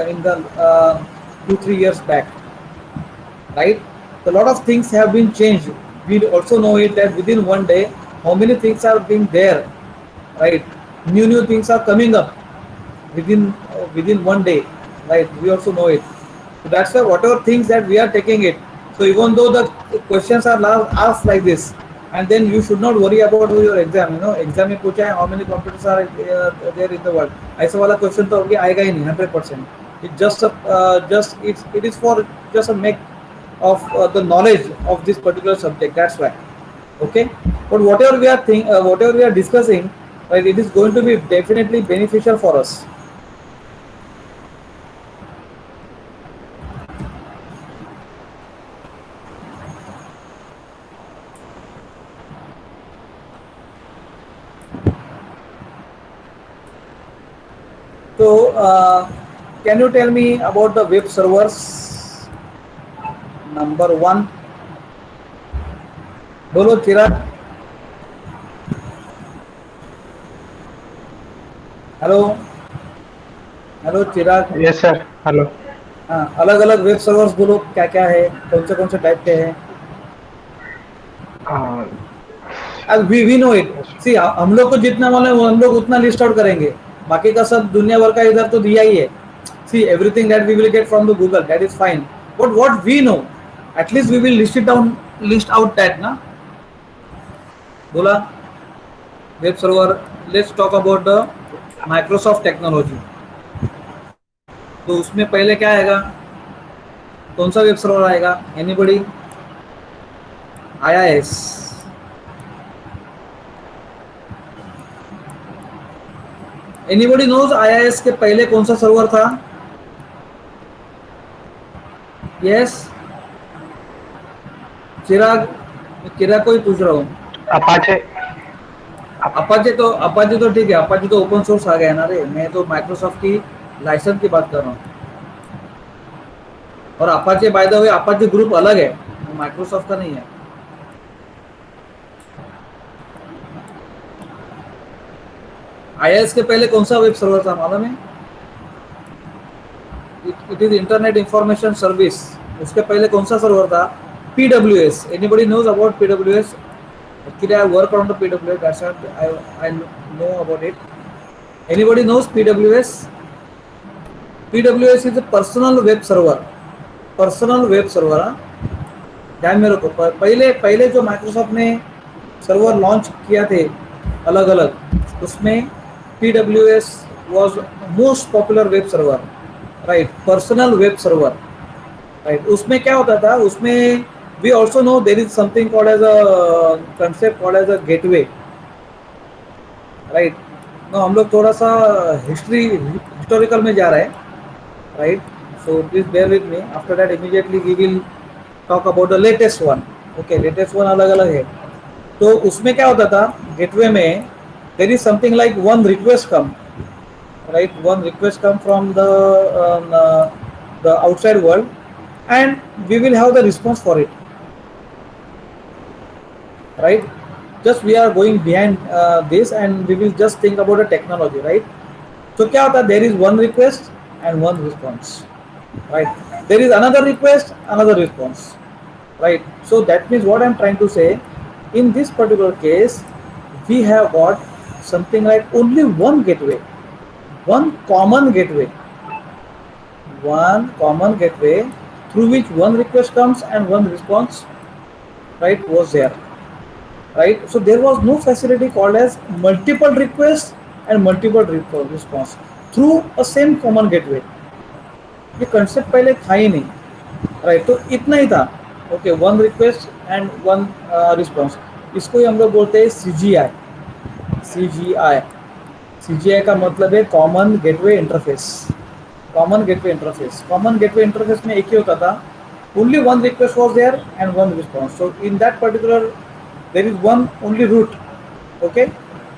in the 2-3 years back, right? A lot of things have been changed. We also know it that within one day, how many things are being there, right? New things are coming up within one day, right? We also know it. So that's why whatever things that we are taking it. So even though the questions are asked like this, and then you should not worry about your exam. Exam में पूछा है how many computers are there in the world. ऐसा वाला question तो अभी आएगा ही नहीं 100%. It is for just a make of the knowledge of this particular subject. That's why. Okay. But whatever we are discussing, right, it is going to be definitely beneficial for us. So, can you tell me about the web servers? Number 1. बोलो Chirag. Hello Chirag. Yes sir. Hello. हाँ, अलग अलग web servers बोलो क्या क्या है, कौन से टाइप के हैं. We know it. सी हम लोग को जितना मालूम है हम लोग उतना लिस्ट आउट करेंगे. बाकी का सब दुनिया भर का इधर तो दिया ही है. See everything that we will get from the Google, that is fine. But what we know, at least we will list out that ना. बोला web server. Let's talk about the Microsoft technology. तो उसमें पहले क्या आएगा, कौन सा वेब सर्वर आएगा? Anybody? IIS. Anybody knows IIS के पहले कौन सा सर्वर था? यस चिराग को ही पूछ रहा हूँ. अपाचे तो ठीक है. अपाचे तो ओपन सोर्स आ गया ना रे. मैं तो माइक्रोसॉफ्ट की लाइसेंस की बात कर रहा हूँ. और Apache by the way Apache group अलग है, माइक्रोसॉफ्ट का नहीं है. IIS के पहले कौन सा वेब सर्वर था मालूम है? It is internet information service. उसके पहले कौन सा सर्वर था? PWS. Anybody knows about PWS? Actually, I work on the PWS. That's why I know about it. Anybody knows PWS? PWS is a personal web server. Personal web server. ध्यान में रखो, पहले पहले जो माइक्रोसॉफ्ट ने server launch किया थे अलग अलग, उसमें PWS was most popular web server, right, personal web server, right. उसमें क्या होता था, उसमें we also know there is something called as a concept called as a gateway, right. हम लोग थोड़ा सा हिस्टोरिकल में जा रहे हैं, right. So please bear with me, after that immediately we will talk about the latest one. Okay, latest one अलग अलग है। तो उसमें क्या होता था, गेटवे में देर is something like one request come, right, one request come from the outside world and we will have the response for it, right? Just we are going behind this and we will just think about the technology, right? So kya hota, there is one request and one response, right? There is another request, another response, right? So that means what I'm trying to say, in this particular case we have got something like only one gateway, one common gateway through which one request comes and one response, right, was there, right? So there was no facility called as multiple requests and multiple response through a same common gateway. ये concept पहले था ही नहीं, right. तो इतना ही था, okay, one request and one response. इसको ही हम लोग बोलते हैं CGI। CGI का मतलब है common gateway interface. Common gateway interface में एक ही होता था, only one request was there and one response. So in that particular there is one only route, okay.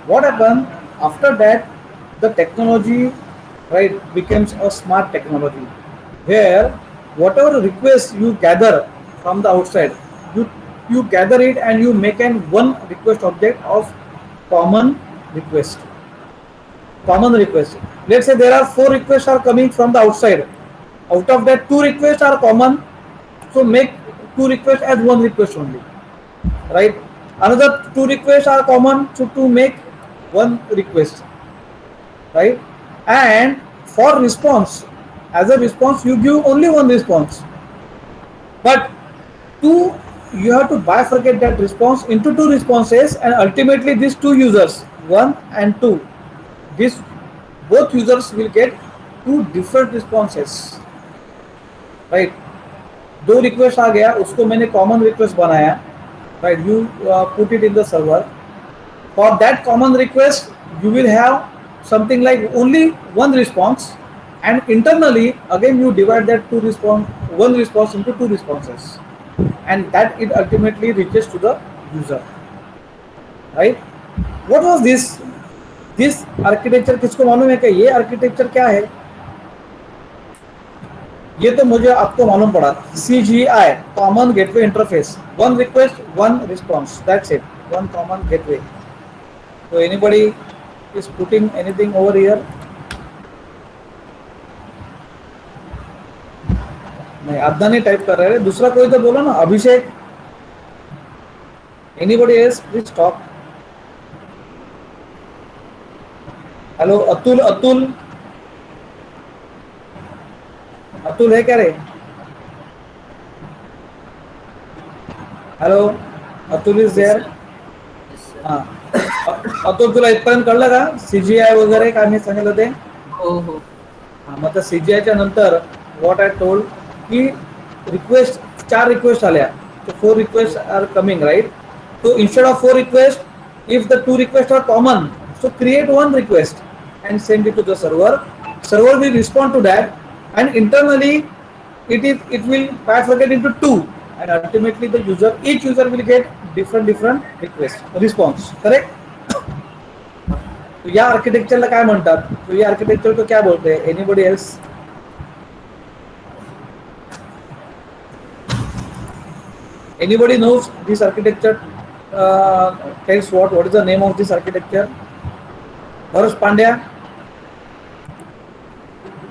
What happened after that, the technology, right, becomes a smart technology where whatever request you gather from the outside, you gather it and you make an one request object of common request. Let's say there are 4 requests are coming from the outside, out of that 2 requests are common, so make 2 requests as one request only, right? Another 2 requests are common, so to make one request, right? And for response, as a response you give only one response, but you have to bifurcate that response into 2 responses, and ultimately these 2 users, 1 and 2, this both users will get 2 different responses, right? 2 request आ गया, उसको मैंने common request बनाया, right, you put it in the server. For that common request you will have something like only one response, and internally again you divide that one response into 2 responses, and that it ultimately reaches to the user, right. What was this architecture? किसको मालूम है कि ये architecture क्या है? ये तो मुझे आपको मालूम पड़ा, CGI, common gateway interface, one request one response, that's it, one common gateway. तो anybody is putting anything over here? नहीं, अदनानी टाइप कर रहे हैं, दूसरा कोई तो बोलो ना, Abhishek, anybody else please talk. Hello Atul, Atul है क्या रे? Hello, Atul is there? हां, अतुल तुला इथपर्यंत कळलं का CGI वगैरे काय मी सांगितलं ते? हो हो. हां, मग CGI च्या नंतर व्हॉट आय टोल्ड की रिक्वेस्ट, 4 रिक्वेस्ट आल्या, तो 4 रिक्वेस्ट आर कमिंग, राइट? तो instead of 4 request, if the 2 requests are common, so create one request and send it to the server. Server will respond to that, and internally it will bifurcate into 2, and ultimately each user will get different response, correct? तो या आर्किटेक्चरला काय म्हणतात? तो या architecture को क्या बोलते हैं? Anybody else? Anybody knows this architecture? Tells what is the name of this architecture? Harsh Pandya?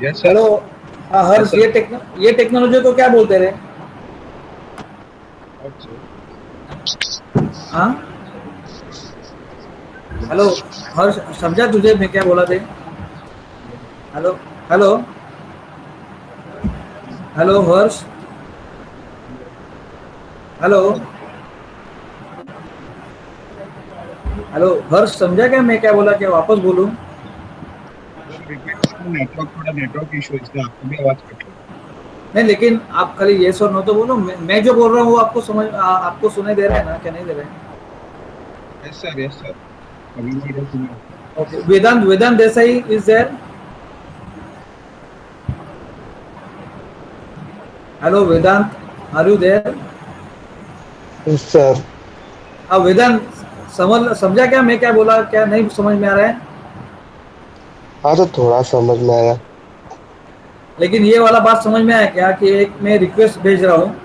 Yes, sir. Hello, हाँ हर्ष, ये टेक्नोलॉजी को क्या बोलते रे? हाँ, हेलो हर्ष, समझा तुझे मैं क्या बोला थे? हेलो हेलो हेलो हर्ष, हेलो हेलो हर्ष, समझा क्या मैं क्या बोला, क्या वापस बोलूं? नेटवर्क थोड़ा नेटवर्क इशू इसलिए आपको भी आवाज कट रही नहीं, लेकिन आप खाली येस और नो तो बोलो। मैं जो बोल रहा हूँ वो आपको आपको सुनाई दे रहा है ना, क्या नहीं दे रहा है? यस सर अभी मेरे सुनिए okay, Vedant Desai is there? Hello Vedant, are you there? Sir हाँ वेदांत, समझा क्या मैं क्या बोला, क्या नहीं समझ में आ रहा है? हाँ तो थोड़ा समझ में आया। लेकिन ये वाला बात समझ में आया क्या कि एक मैं रिक्वेस्ट भेज रहा हूँ,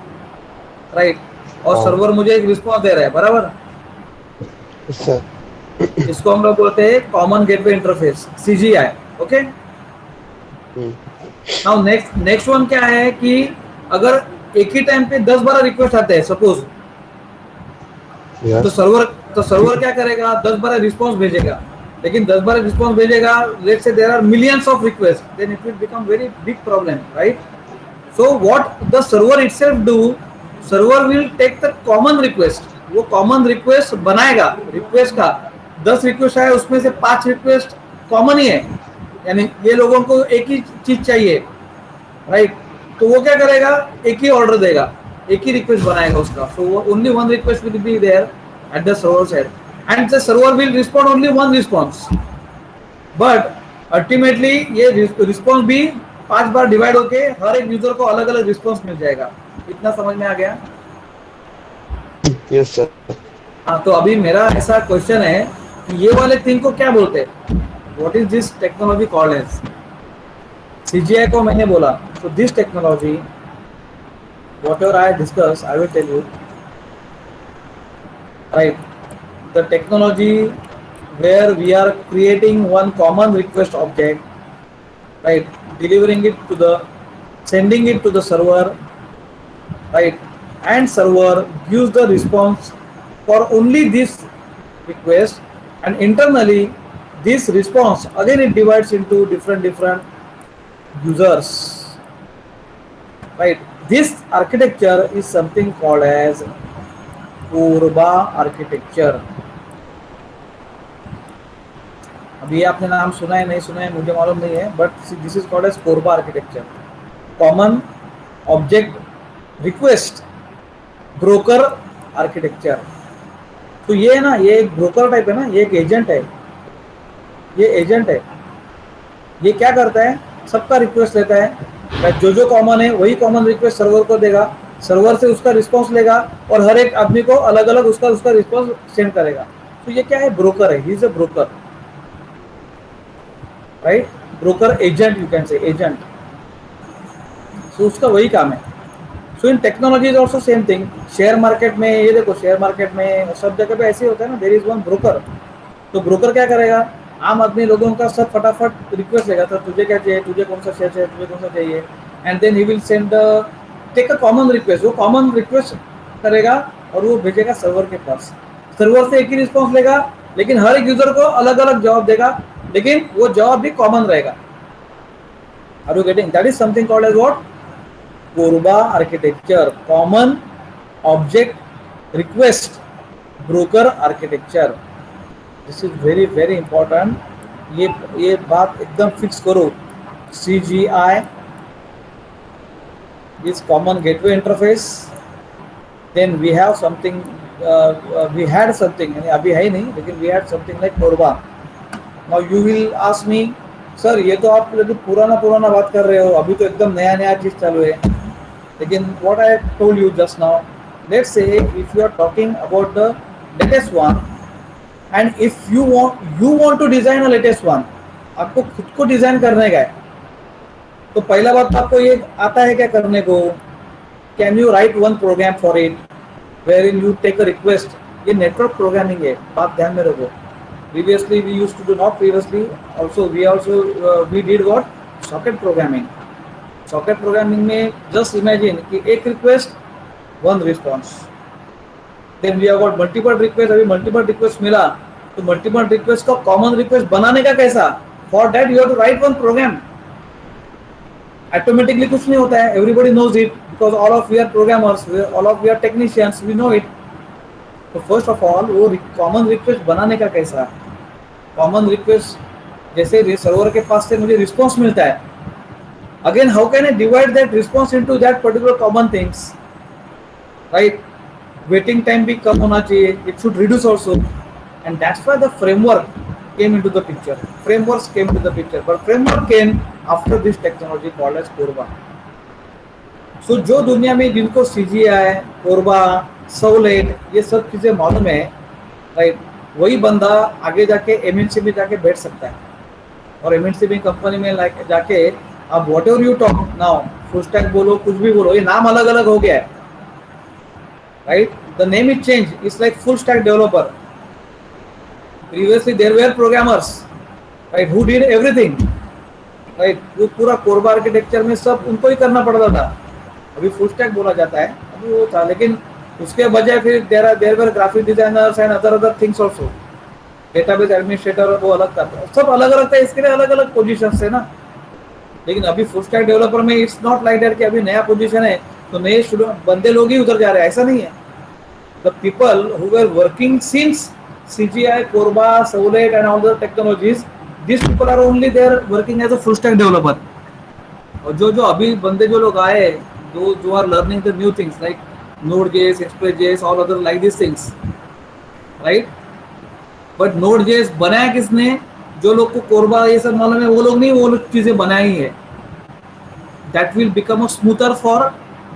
राइट, और हाँ। सर्वर मुझे एक रिस्पॉन्स दे रहा है, बराबर? सर इसको हम लोग बोलते हैं common gateway interface, CGI। Okay, now next one क्या है कि अगर एक ही टाइम पे 10-12 रिक्वेस्ट आते हैं सपोज, तो सर्वर क्या करेगा, 10-12 रिस्पॉन्स भेजेगा। लेकिन 10-12 रिस्पॉन्स भेजेगा, let's say there are millions of request, then it will become very big problem, right? So what the server itself do, server will take the common request, वो common request बनाएगा। Request का 10 request आए, उसमें से 5 request common ही है, यानी ये लोगों को एक ही चीज चाहिए, राइट? तो वो क्या करेगा, एक ही ऑर्डर देगा, एक ही रिक्वेस्ट बनाएगा उसका। So only one request will be there at the server side and the server will respond only one response. But ultimately ये रिस्पॉन्स भी 5 बार डिवाइड होके हर एक यूजर को अलग अलग रिस्पॉन्स मिल जाएगा। इतना समझ में आ गया? Yes sir. हाँ, तो अभी मेरा ऐसा क्वेश्चन है कि ये वाले थिंग को क्या बोलते हैं? What is this technology called as? CGI को मैंने बोला, so this technology, whatever I discuss, I will tell you, right? The technology where we are creating one common request object, right? Delivering it to the, sending it to the server, right? And server gives the response for only this request, and internally this response again it divides into different users, right? This architecture is something called as Korba architecture. अभी आपने नाम सुना है नहीं सुना है मुझे मालूम नहीं है, but this is called as CORBA architecture, common object request broker architecture. तो ये है ना, ये एक ब्रोकर टाइप है ना, ये एक एजेंट है, ये एजेंट है। ये क्या करता है, सबका रिक्वेस्ट लेता है, जो कॉमन है वही कॉमन रिक्वेस्ट सर्वर को देगा, सर्वर से उसका रिस्पांस लेगा और हर एक आदमी को अलग अलग उसका रिस्पांस सेंड करेगा। तो ये क्या है, ब्रोकर है, he is a broker, right? Broker agent, you can say agent. तो उसका वही काम है। So in technology is also same thing. Share market में ये देखो, शेयर मार्केट में सब जगह पे ऐसे होता है ना, देयर इज वन ब्रोकर। तो ब्रोकर क्या करेगा, आम आदमी लोगों का सब फटाफट रिक्वेस्ट लेगा, तो तुझे क्या चाहिए, तुझे कौन सा शेयर चाहिए, तुझे कौन सा चाहिए, and then he will send take a common request. वो कॉमन रिक्वेस्ट करेगा और वो भेजेगा सर्वर के पास। सर्वर से एक ही रिस्पॉन्स लेगा, लेकिन हर एक यूजर को अलग अलग जवाब देगा, लेकिन वो जवाब भी कॉमन रहेगा। Are you getting? That is something called as what? CORBA architecture, common object request broker architecture. This is very very important. ये बात एकदम फिक्स करो। CGI is common gateway interface. Then we have something, we had something, अभी है ही नहीं, लेकिन we had something like Korba. Now you will ask me, sir ये तो आप लोग पुराना बात कर रहे हो, अभी तो एकदम नया चीज चालू है। लेकिन what I told you just now, let's say if you are talking about the latest one, and if you want to design a latest one, आपको खुद को डिजाइन करने का है, तो पहला बात तो आपको ये आता है क्या करने को, can you write one program for it where in you take a request. ये नेटवर्क प्रोग्रामिंग है, बात ध्यान में रखो। Previously we used to do, not previously, we did what, socket programming. Socket programming में जस्ट इमेजिन कि एक request one response, then we have got multiple request. अभी मल्टीपल रिक्वेस्ट मिला, तो मल्टीपल रिक्वेस्ट का कॉमन रिक्वेस्ट बनाने का कैसा, for that you have to write one program. Automatically कुछ नहीं होता है, everybody knows it because all of we are programmers, all of we are technicians, we know it. तो फर्स्ट ऑफ ऑल वो common request बनाने का कैसा, common request जैसे सर्वर के पास से मुझे रिस्पॉन्स मिलता है, again how can I divide that response into that particular common things, right. Waiting time भी कम होना चाहिए, it should reduce also, and that's why the framework came into the picture. Frameworks came into the picture, but framework came after this technology called as Corba. So जो दुनिया में जिनको CGI, Corba, Sowlet ये सब चीजें मालूम है, right, वही बंदा आगे जाके MNC में जाके बैठ सकता है, और MNC में कंपनी में लाइक जाके आप whatever you talk now, full stack बोलो, कुछ भी बोलो, ये नाम अलग अलग हो गया है, right. The name is changed. It's like full stack developer. Previously there were programmers, right, who did everything, right. वो पूरा कोरबा आर्किटेक्चर में सब उनको ही करना पड़ता था. अभी फुल स्टैक बोला जाता है, अभी वो था, लेकिन उसके बजाय फिर there were graphic designers and other things also. Database administrator वो अलग था, सब अलग अलग था, इसके लिए अलग अलग पोजीशंस है ना. लेकिन अभी फुल स्टैक डेवलपर में इट्स नॉट लाइक दैट कि अभी नया पोजीशन है तो नए बंदे लोग ही उधर जा रहे हैं, ऐसा नहीं है. The people who were working since CGI, Corba, Sowlet and all the technologies, these people are only there working as a full stack developer. और जो अभी बंदे जो लोग आए, जो are learning the new things like Node.js, Express.js, all other like these things, right? But Node.js बनाया किसने? जो लोग को Corba ये सब मालूम है वो लोग नहीं, वो लोग चीजें बनाई है. That will become a smoother for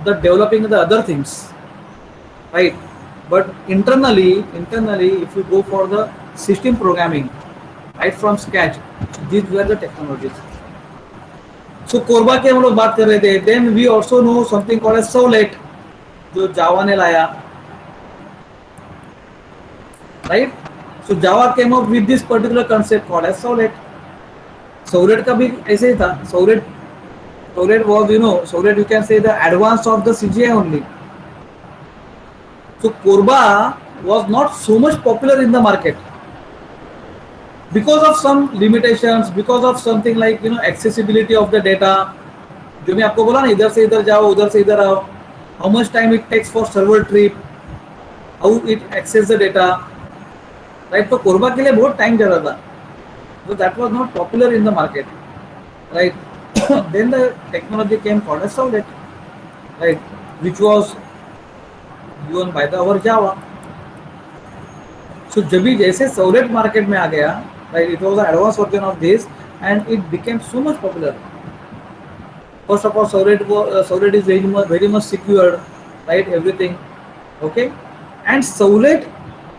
the developing the other things, right? But internally, if you go for the system programming, right from scratch, these were the technologies. So Corba के हम लोग बात कर रहे थे. Then we also know something called as Sowlet, जो Java ने लाया, right? So Java came up with this particular concept called as Sowlet. Sowlet का भी ऐसे ही था. Sowlet was, you know, Sowlet you can say the advance of the CGI only. So Corba was not so much popular in the market because of some limitations, because of something like, you know, accessibility of the data. जो मैं आपको बोला ना, इधर से इधर जाओ, उधर से इधर आओ, how much time it takes for server trip, how it access the data, right? तो Corba के लिए बहुत टाइम जा रहा था, so that was not popular in the market, right? Then the technology came called as Sowlet, right, which was given by the our Java. So जब भी जैसे Sowlet market में आ गया, right, it was the advanced version of this and it became so much popular. First of all, Sowlet is very much secured, right, everything, okay. And Sowlet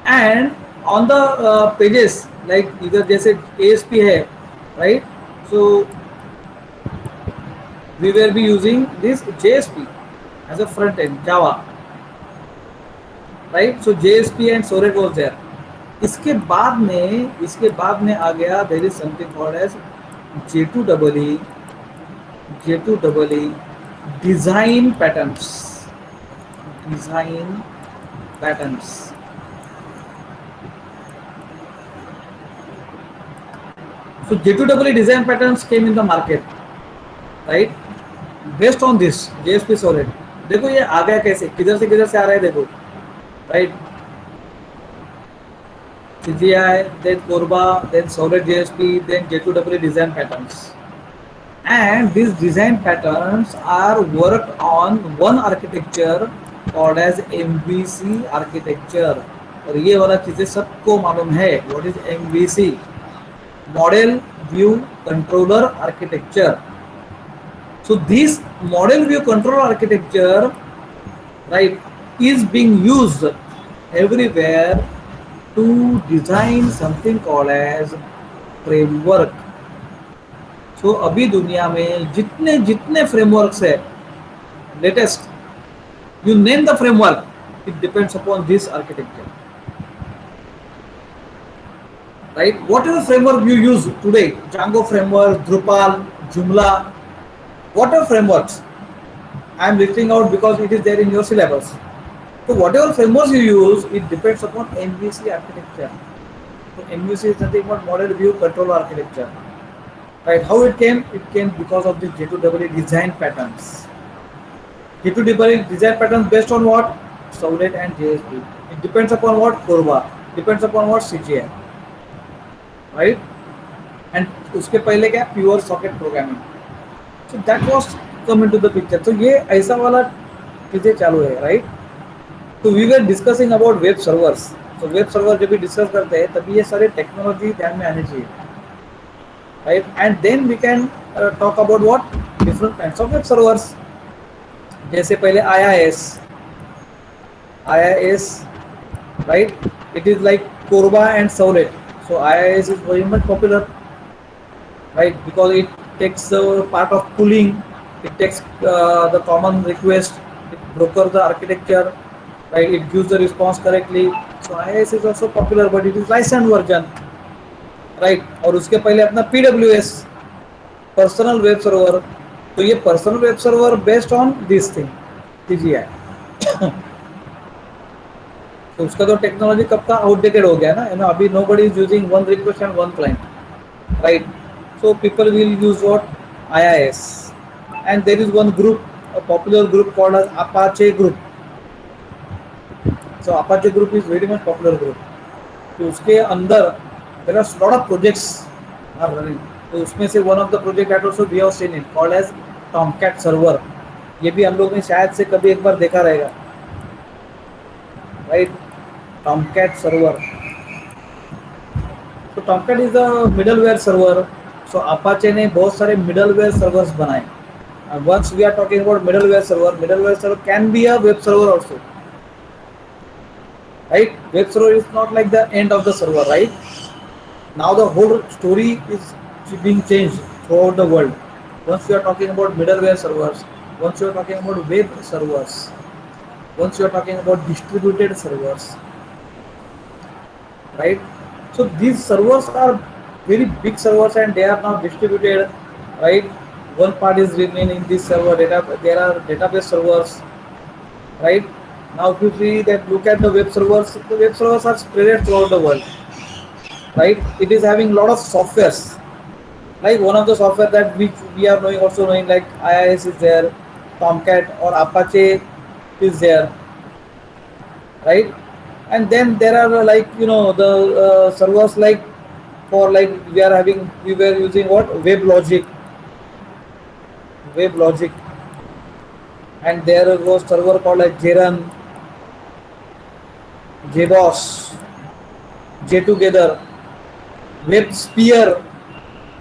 and on the pages like इधर जैसे ASP है, right, so we will be using this JSP as a front end Java, right. So JSP and Sowlet was there. इसके बाद में आ गया there is something called as J2EE design patterns. So J2EE design patterns came in the market, right, based on this JSP Sowlet. देखो ये आ गया कैसे, किधर से आ रहा है देखो, right. CGI, then Corba, then Sowlet JSP, then J2EE design patterns. And these design patterns are worked on one architecture called as MVC architecture. और ये वाला चीजें सबको मालूम है. What is MVC? Model View Controller Architecture. So this Model View Controller Architecture, right, is being used everywhere to design something called as framework. So अभी दुनिया में जितने frameworks है latest, you name the framework, it depends upon this architecture, right. Whatever framework you use today, Django framework, Drupal, Joomla, whatever frameworks, I am listing out because it is there in your syllabus. So whatever frameworks you use, it depends upon MVC architecture. So MVC is nothing but Model View Controller Architecture. right? How it came? It came because of the J2EE design patterns. J2EE design patterns based on what? Solid and JSP. It depends upon what? Corba. Depends upon what? CGI, right? And उसके पहले क्या? Pure socket programming. So that was come into the picture. So ये ऐसा वाला चीजें चालू है, right? तो we were discussing about web servers. So web server जब भी discuss करते हैं तभी ये सारे टेक्नोलॉजी ध्यान में आनी चाहिए, right? And then we can talk about what different kinds of web servers. जैसे पहले IIS, right? It is like Corba and Solid. So IIS is very much popular, right? Because it takes the part of pooling, it takes the common request, it brokers the architecture, right? It gives the response correctly. So IIS is also popular, but it is licensed version, right? और उसके पहले अपना PWS, personal web server. तो ये personal web server based on this thing CGI. तो उसका तो technology कब का आउटडेटेड हो गया ना, you know, अभी nobody is using one request and one client, right? So people will use what? IIS. And there is one group, a popular group called as Apache group. So Apache group is very much popular group. तो उसके अंदर there are lot of projects are running. तो उसमें से one of the project that also we have seen it called as Tomcat server. ये भी हम लोग ने शायद से कभी एक बार देखा रहेगा, right? Tomcat server. So Tomcat is the middleware server. So Apache ने बहुत सारे middleware servers बनाए. And once we are talking about middleware server can be a web server also, right? Web server is not like the end of the server, right? Now the whole story is being changed throughout the world. Once you are talking about middleware servers, once you are talking about web servers, once you are talking about distributed servers, right? So these servers are very big servers and they are now distributed, right? One part is remaining in this server data. There are database servers, right? Now if you see that, look at the web servers are spread throughout the world, right? It is having lot of softwares. Like one of the software that which we are knowing like IIS is there, Tomcat or Apache is there, right? And then there are like, you know, the servers like for like we were using what? WebLogic, and there was server called like JRUN, JBoss, JTogether, WebSphere.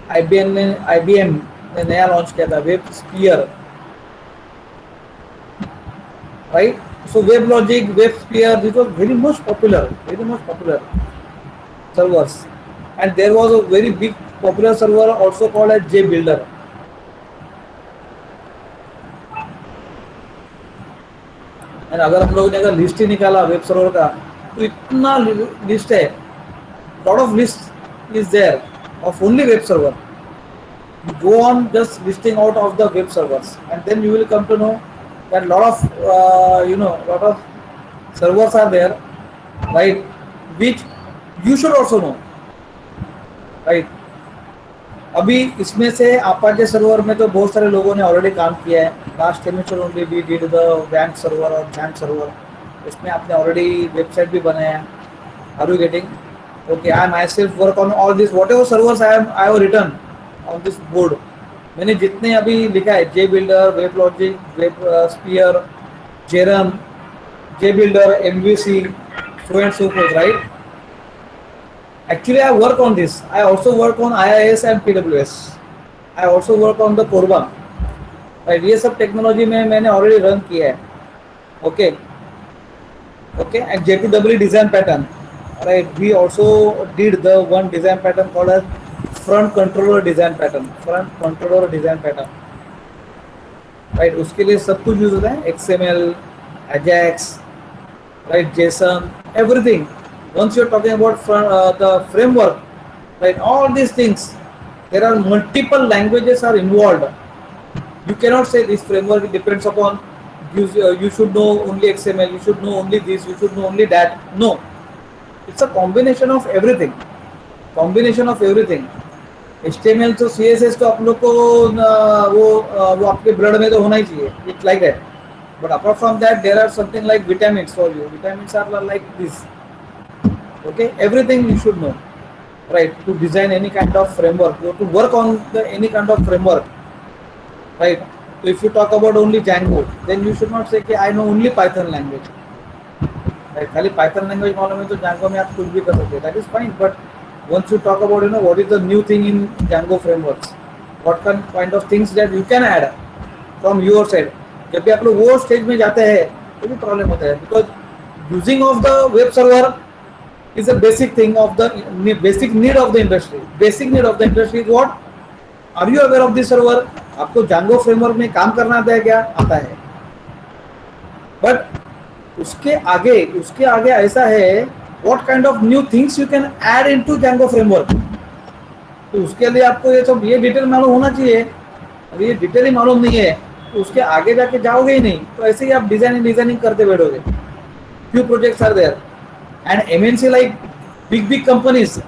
IBM ने नया launch किया था WebSphere, right? So WebLogic, WebSphere, these were very much popular servers. And there was a very big popular server also called as JBuilder. And अगर हम लोग ने अगर list ही निकाला वेब सर्वर का तो इतना लिस्ट है, lot of list is there of only web server. You go on just listing out of the web servers, and then you will come to know that lot of servers are there, right? Which you should also know, right? अभी इसमें से Apache server में तो बहुत सारे लोगों ने already काम किया है. Last semester only we did the bank server और जैंक सर्वर. इसमें आपने ऑलरेडी वेबसाइट भी बनाया. Are you getting? Okay, I myself work on all this. Whatever servers I have written on this board. मैंने जितने अभी लिखा है JBuilder, WebLogic, WebSphere, JRUN, JBuilder, MVC, so and so forth, right? Actually, I work on this. I also work on IIS and PWS. I also work on the Corba. Right? ये सब technology में मैंने already run किया है. Okay. And J2EE design pattern. Right, we also did the one design pattern called as front controller design pattern. Right, उसके लिए सब कुछ यूज होता है. XML, Ajax, right, JSON, everything. Once you're talking about the framework, right, all these things, there are multiple languages are involved. You cannot say this framework depends upon you should know only XML, you should know only this, you should know only that. No. It's a combination of everything. HTML तो CSS तो आप लोग को वो आपके blood में तो होना ही चाहिए. It's like that. But apart from that, there are something like vitamins for you. Vitamins are like this. Okay, everything you should know, right? To design any kind of framework, or to work on any kind of framework, right? So if you talk about only Django, then you should not say कि I know only Python language. Right? खाली Python language मालूम है तो Django में आप कुछ भी कर सकते हैं. That is fine, but once you talk about what is the new thing in Django frameworks, what kind of things that you can add from your side. जब भी आप लोग वो स्टेज में जाते हैं तो भी प्रॉब्लम होता है, because using of the web server is a basic thing of the basic need of the industry. Basic need of the industry is what? Are you aware of this server? आपको Django framework में काम करना आता है क्या? आता है. But उसके आगे ऐसा है, what kind of new things you can add into Django framework. तो उसके लिए आपको ये डिटेल मालूम होना चाहिए. अगर ये डिटेल ही मालूम नहीं है तो उसके आगे जाके जाओगे ही नहीं. तो ऐसे ही आप डिजाइनिंग करते बैठोगे. Few projects are there, and MNC like big companies,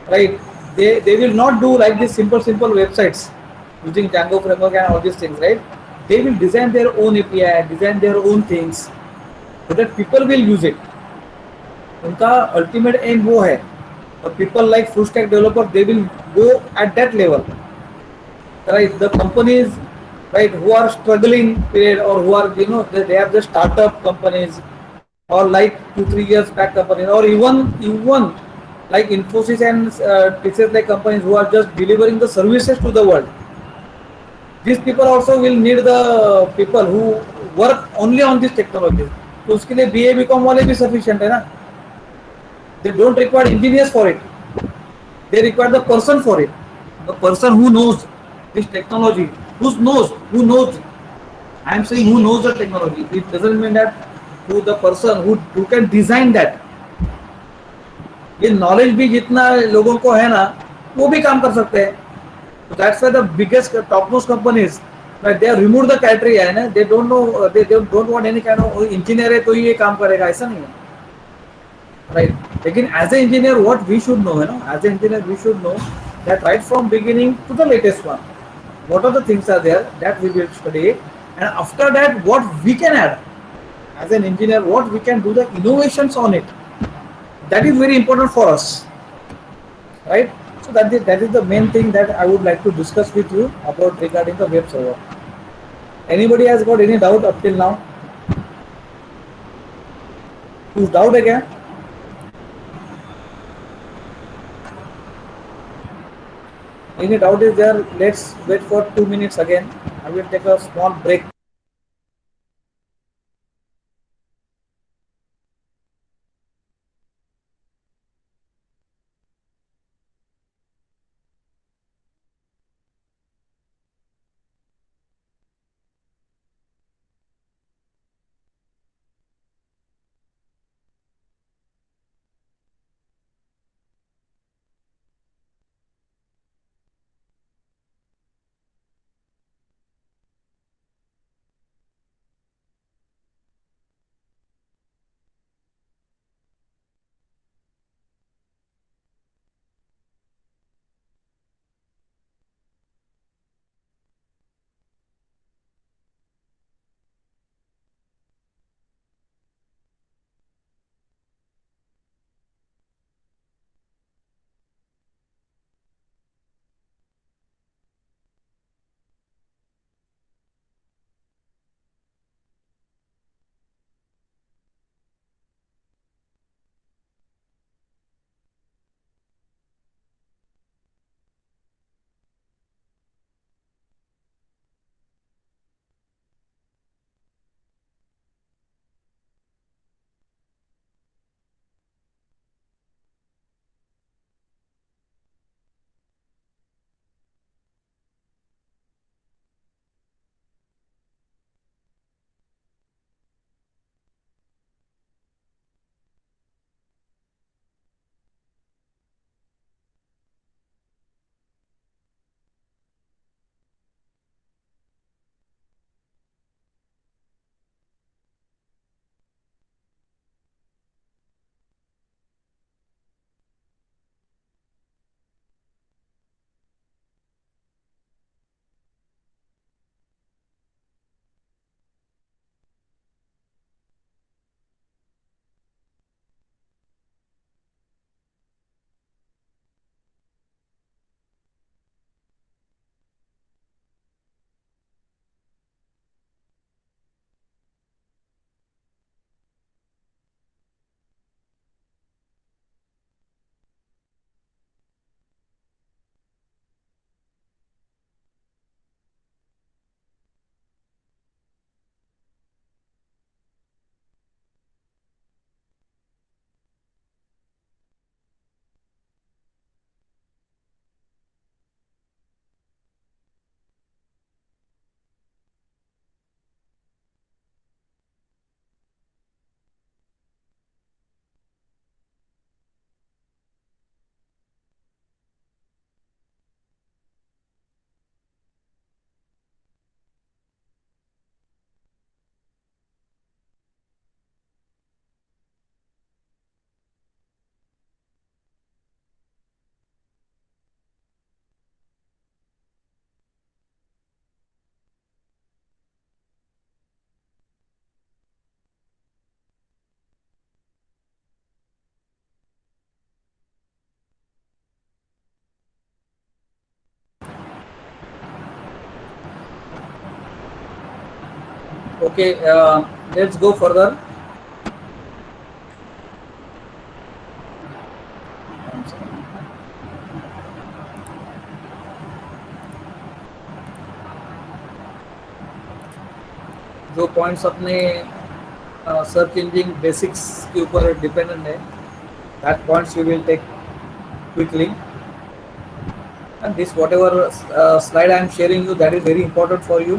right? They will not do like this simple websites using Django framework and all these things, right? They will design their own API, design their own things, so that people will use it. उनका ultimate aim वो है. But people like full stack developer, they will go at that level, right? The companies, right, who are struggling period, or who are they are the startup companies, or like 2-3 years back companies, or even like Infosys and TCS like companies who are just delivering the services to the world. These people also will need the people who work only on this technology. तो उसके लिए BA BCom वाले भी sufficient है ना. They don't require engineers for it. They require the person for it. The person who knows this technology, who knows. I am saying who knows the technology. It doesn't mean that who the person who can design that. ये knowledge भी जितना लोगों को है ना, वो भी काम कर सकते हैं. So that's why the biggest topmost companies, right, they have removed the criteria है ना. They don't know, they don't want any kind of engineer है तो ही ये काम करेगा, ऐसा नहीं है. Right. लेकिन as an engineer, what we should know, as an engineer we should know that right from beginning to the latest one, what are the things are there that we will study, and after that what we can add as an engineer, what we can do the innovations on it. That is very important for us, right? So that is the main thing that I would like to discuss with you about regarding the web server. Anybody has got any doubt up till now? Who's doubt again? Any doubt is there? Let's wait for 2 minutes again. I will take a small break. Okay, let's go further. जो points अपने search engine basics के ऊपर dependent है, that points you will take quickly. And this whatever slide I am sharing you, that is very important for you.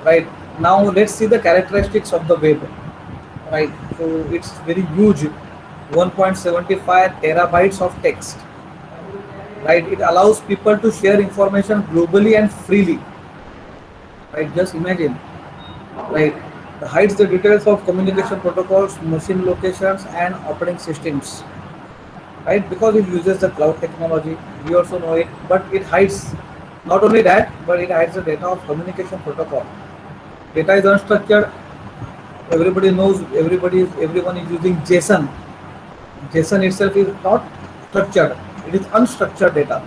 Right, now let's see the characteristics of the web. Right, so it's very huge, 1.75 terabytes of text. Right, it allows people to share information globally and freely. Right, just imagine. Right, it hides the details of communication protocols, machine locations and operating systems. Right, because it uses the cloud technology, we also know it, but it hides not only that, but it hides the data of communication protocol. Data is unstructured. Everybody knows, everyone is using JSON. JSON itself is not structured, it is unstructured data.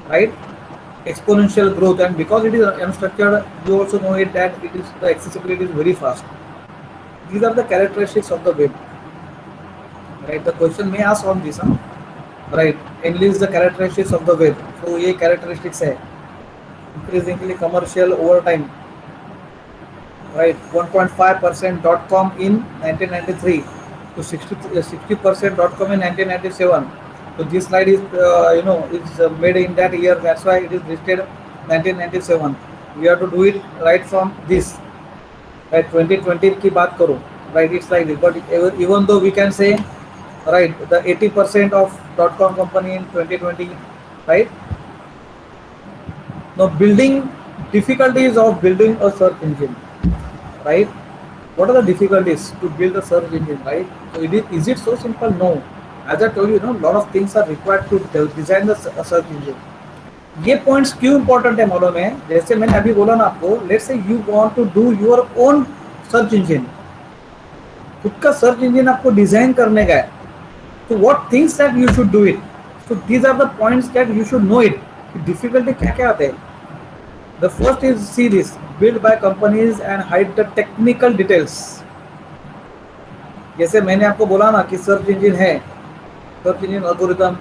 Right, exponential growth, and because it is unstructured, you also know it that it is, the accessibility is very fast. These are the characteristics of the web. Right, the question may ask on this, right, enlist the characteristics of the web. So ये characteristics है, increasingly commercial over time. Right, 1.5% .com in 1993 to 60% .com in 1997. So this slide is is made in that year, that's why it is listed 1997. We have to do it right from this. Right, 2020 की बात करो. Right, it's like this. But even though we can say, right, the 80% of .com company in 2020, right? Now building, difficulties of building a search engine, right? What are the difficulties to build a search engine, right? So is it so simple? No. As I told you, a lot of things are required to design the search engine. ये points क्यों important है मालूम है? जैसे मैंने अभी बोला ना आपको, let's say you want to do your own search engine, खुद का सर्च इंजन आपको डिजाइन करने का है. So what things that you should do it? So these are the points that you should know it. Difficulty क्या क्या आते हैं? The first is, see this, built by companies and hide the technical details. जैसे मैंने आपको बोला ना कि सर्च इंजन है, search engine algorithm.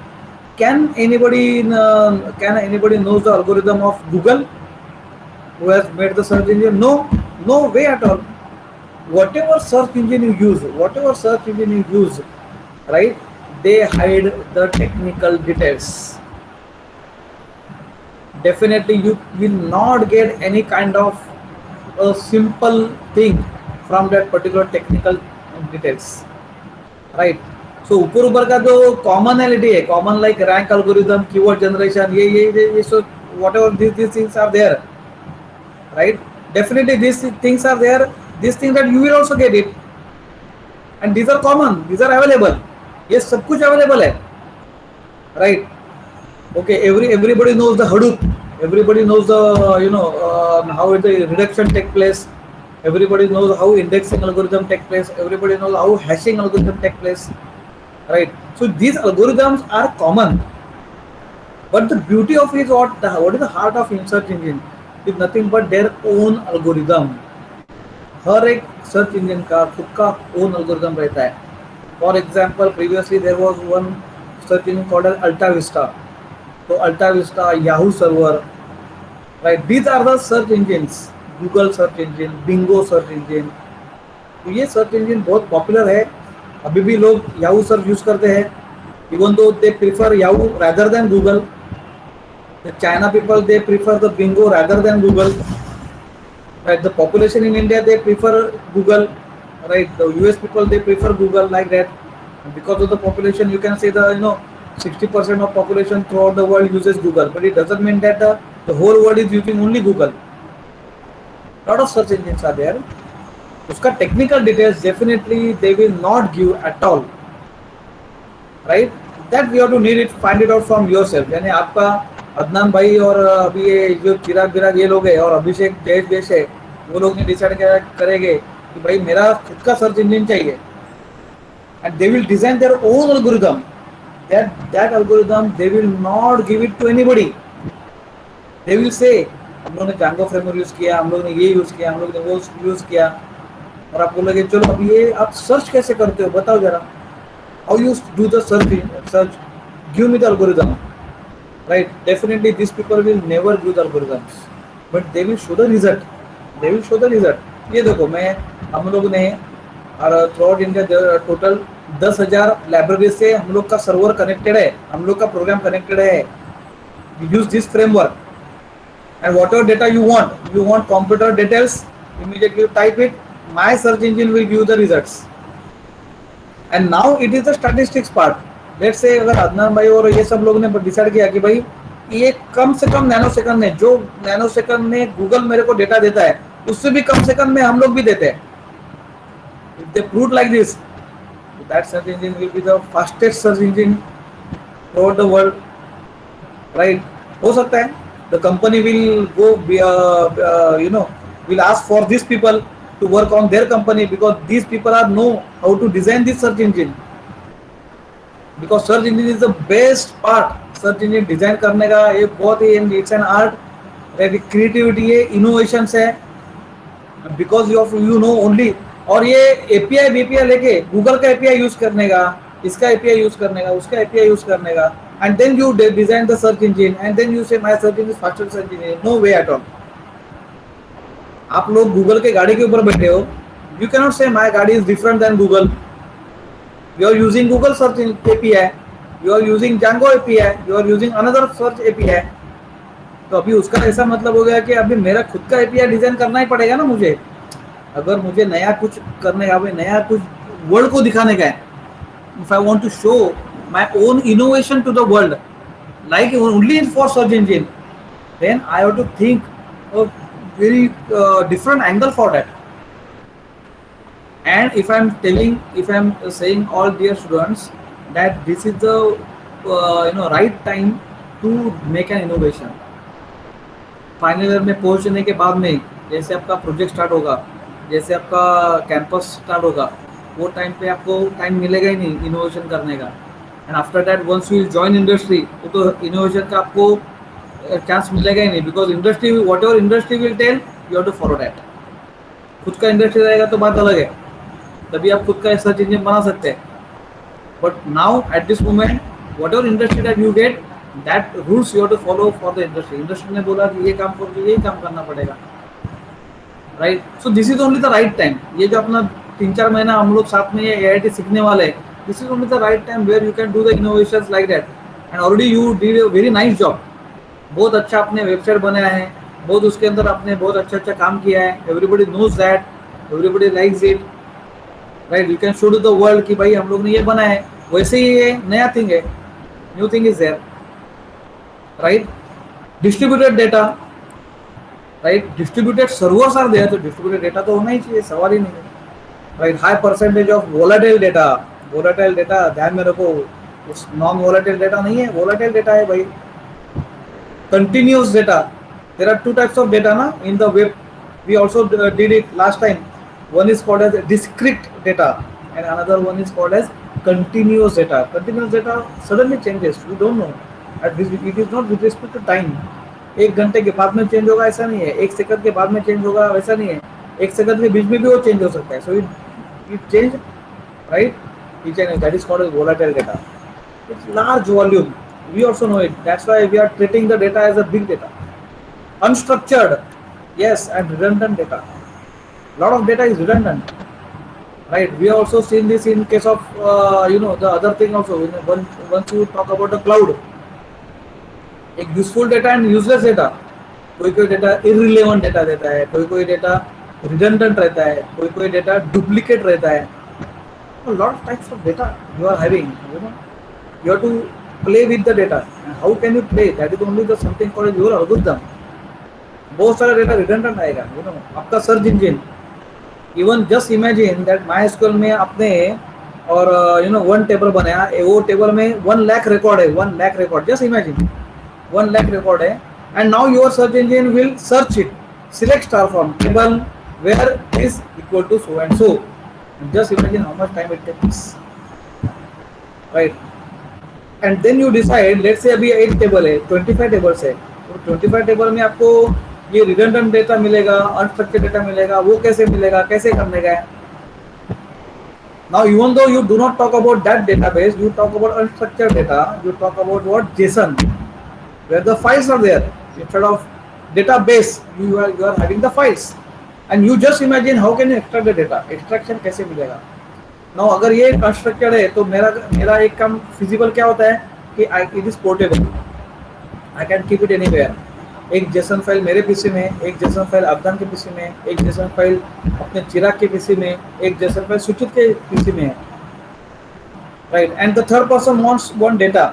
Can anybody knows the algorithm of Google, who has made the search engine? No way at all. Whatever search engine you use, right? They hide the technical details. Definitely you will not get any kind of a simple thing from that particular technical details. Right, so ऊपर का जो commonality है, common like rank algorithm, keyword generation, ये so whatever these things are there, right? Definitely these things are there, these things that you will also get it, and these are common, these are available. ये सब कुछ available है. Right, okay, everybody knows the Hadoop, everybody knows the how the reduction take place, everybody knows how indexing algorithm take place, everybody knows how hashing algorithm take place. Right, so these algorithms are common, but the beauty of it is what is the heart of search engine is nothing but their own algorithm. हर एक search engine का खुद का own algorithm रहता है. For example, previously there was one search engine called as Alta Vista. So Alta Vista, Yahoo server, right? These are the search engines. Google search engine, Bingo search engine. तो ये search engine बहुत popular है. अभी भी लोग Yahoo search use करते हैं. Even though they prefer Yahoo rather than Google. The China people, they prefer the Bingo rather than Google. Right? The population in India, they prefer Google. Right, the US people, they prefer Google like that. And because of the population, you can say the 60% of population throughout the world uses Google, but it doesn't mean that the whole world is using only Google. Lot of search engines are there. उसका technical details definitely they will not give at all. Right, that we have to find it out from yourself. यानी आपका अदनान भाई और अभी ये जो चिराग ये लोग हैं और अभिषेक जयेश है, वो लोग ने डिसाइड करेंगे कि भाई मेरा खुद का सर्च इंजन चाहिए, and they will design their own algorithm. That algorithm they will not give it to anybody. They will say हम लोग ने Django फ्रेमवर्क यूज किया, हम लोग ने ये यूज किया, हम लोग ने वो यूज किया, और आप बोलोगे चलो अब ये आप सर्च कैसे करते हो बताओ जरा, how you do the search, give me the algorithm, right? Definitely this people will never give the algorithms, but they will show the result, they will show the result. ये देखो हम लोग ने और through out India total 10,000 library से हम लोग का सर्वर कनेक्टेड है, हम लोग का प्रोग्राम कनेक्टेड है। Use this framework and whatever data you want computer details, immediately you type it, my search engine will give you the results. And now it is the statistics part. Let's say अगर अदनान भाई और ये सब लोग ने decide किया कि भाई ये कम से कम नैनो सेकंड में, जो नैनो सेकंड में गूगल मेरे को डेटा देता है उससे भी कम सेकंड में हम लोग भी देते हैं, if they prove like this, that search engine will be the fastest search engine throughout the world, right? हो सकता है the company will go will ask for these people to work on their company, because these people are know how to design this search engine, because search engine is the best part. search engine design करने का ये बहुत ही it's an art, creativity है, innovations है, because you know only, और ये API BPI लेके Google का API यूज करने का, इसका API यूज करने का, उसका API यूज करने का, and then you design the search engine and then you say my search engine is faster search engine. No way at all. आप लोग गूगल के गाड़ी के ऊपर बैठे हो, you cannot say my गाड़ी is different than Google. You are using Google search API, you are using Django API, you are using another search API. तो अभी उसका ऐसा मतलब हो गया कि अभी मेरा खुद का API डिजाइन करना ही पड़ेगा ना मुझे, अगर मुझे नया कुछ करने का, नया कुछ वर्ल्ड को दिखाने का है. If I want to show my own innovation to the world, like only for search engine, then I have to think a very different angle for that. And if I'm saying all dear students that this is the right time to make an innovation. Final year में पहुंचने के बाद में जैसे आपका project start होगा, जैसे आपका कैंपस स्टार्ट होगा, वो टाइम पे आपको टाइम मिलेगा ही नहीं इनोवेशन करने का. And after that once you join industry, तो इनोवेशन का आपको चांस मिलेगा ही नहीं, because industry whatever industry will tell you have to follow that. खुद का इंडस्ट्री रहेगा तो बात अलग है, तभी आप खुद का सर्च इंजन बना सकते हैं. But now at this moment whatever industry that you get, that rules you have to follow for the industry. Industry ने बोला कि ये काम करो, यही काम करना पड़ेगा, right? So this is only the right time. ये जो अपना 3-4 महीना हम लोग साथ में ये AIT सीखने वाले हैं, this is only the right time where you can do the innovations like that. And already you did a very nice job. बहुत अच्छा अपने वेबसाइट बनाया है, बहुत उसके अंदर आपने बहुत अच्छा काम किया है. Everybody knows that, everybody likes it, right? You can show to the world कि भाई हम लोग ने ये बनाया है. वैसे ही ये नया थिंग है, new thing is there, right? Distributed data, right? Distributed servers are there, तो डिस्ट्रीब्यूटेड डेटा तो होना ही चाहिए, सवाल ही नहीं है, right? High percentage of volatile data. Volatile data ध्यान में रखो, नॉन वोलेटाइल डेटा नहीं है, वोलेटाइल डेटा है भाई. Continuous data, there are 2 types of data ना in the web. We also did it last time. One is called as discrete data and another one is called as continuous data. Continuous data suddenly changes, we don't know, and it is not with respect to time. 1 घंटे के बाद में change होगा ऐसा नहीं है, 1 second के बाद में चेंज होगा वैसा नहीं है, 1 सेकंड के बीच में भी वो चेंज हो सकता है. So it change, right? each and that is called as volatile data. It's large volume, we also know it, that's why we are treating the data as a big data. Unstructured, yes, and redundant data. Lot of data is redundant, right? We have also seen this in case of the other thing also. Once you talk about the cloud, एक useful data and useless data. कोई data irrelevant data देता है, कोई data redundant रहता है, कोई data duplicate रहता है. Lot of types of data you are having, you have to play with the data. And how can you play? That is only the something called your algorithm. बहुत सारा data redundant आएगा, आपका search engine. Even just imagine that MySQL में आपने और 1 table बनाया, वो table में 1 लाख रिकॉर्ड है, 1 lakh record. Just imagine 1 lakh record है, and now your search engine will search it, select star from table where is equal to so and so. Just imagine how much time it takes, right? And then you decide, let's say अभी 8 table है, 25 tables है, तो 25 table में आपको ये redundant data मिलेगा, unstructured data मिलेगा, वो कैसे मिलेगा, कैसे करने का है. Now, even though you do not talk about that database, you talk about unstructured data, you talk about what? JSON, where the files are there. Instead of database, you are having the files. And you just imagine how can you extract the data? Extraction कैसे मिलेगा? Now, अगर ये unstructured है तो मेरा एक काम feasible क्या होता है कि it is portable. I can keep it anywhere. एक जेसन फाइल मेरे पीसी में, एक जेसन फाइल अफगान के पीसी में, एक जेसन फाइल अपने चिराग के पीसी में, एक जेसन फाइल सुचित के पीसी में है, right. And the third person wants one data,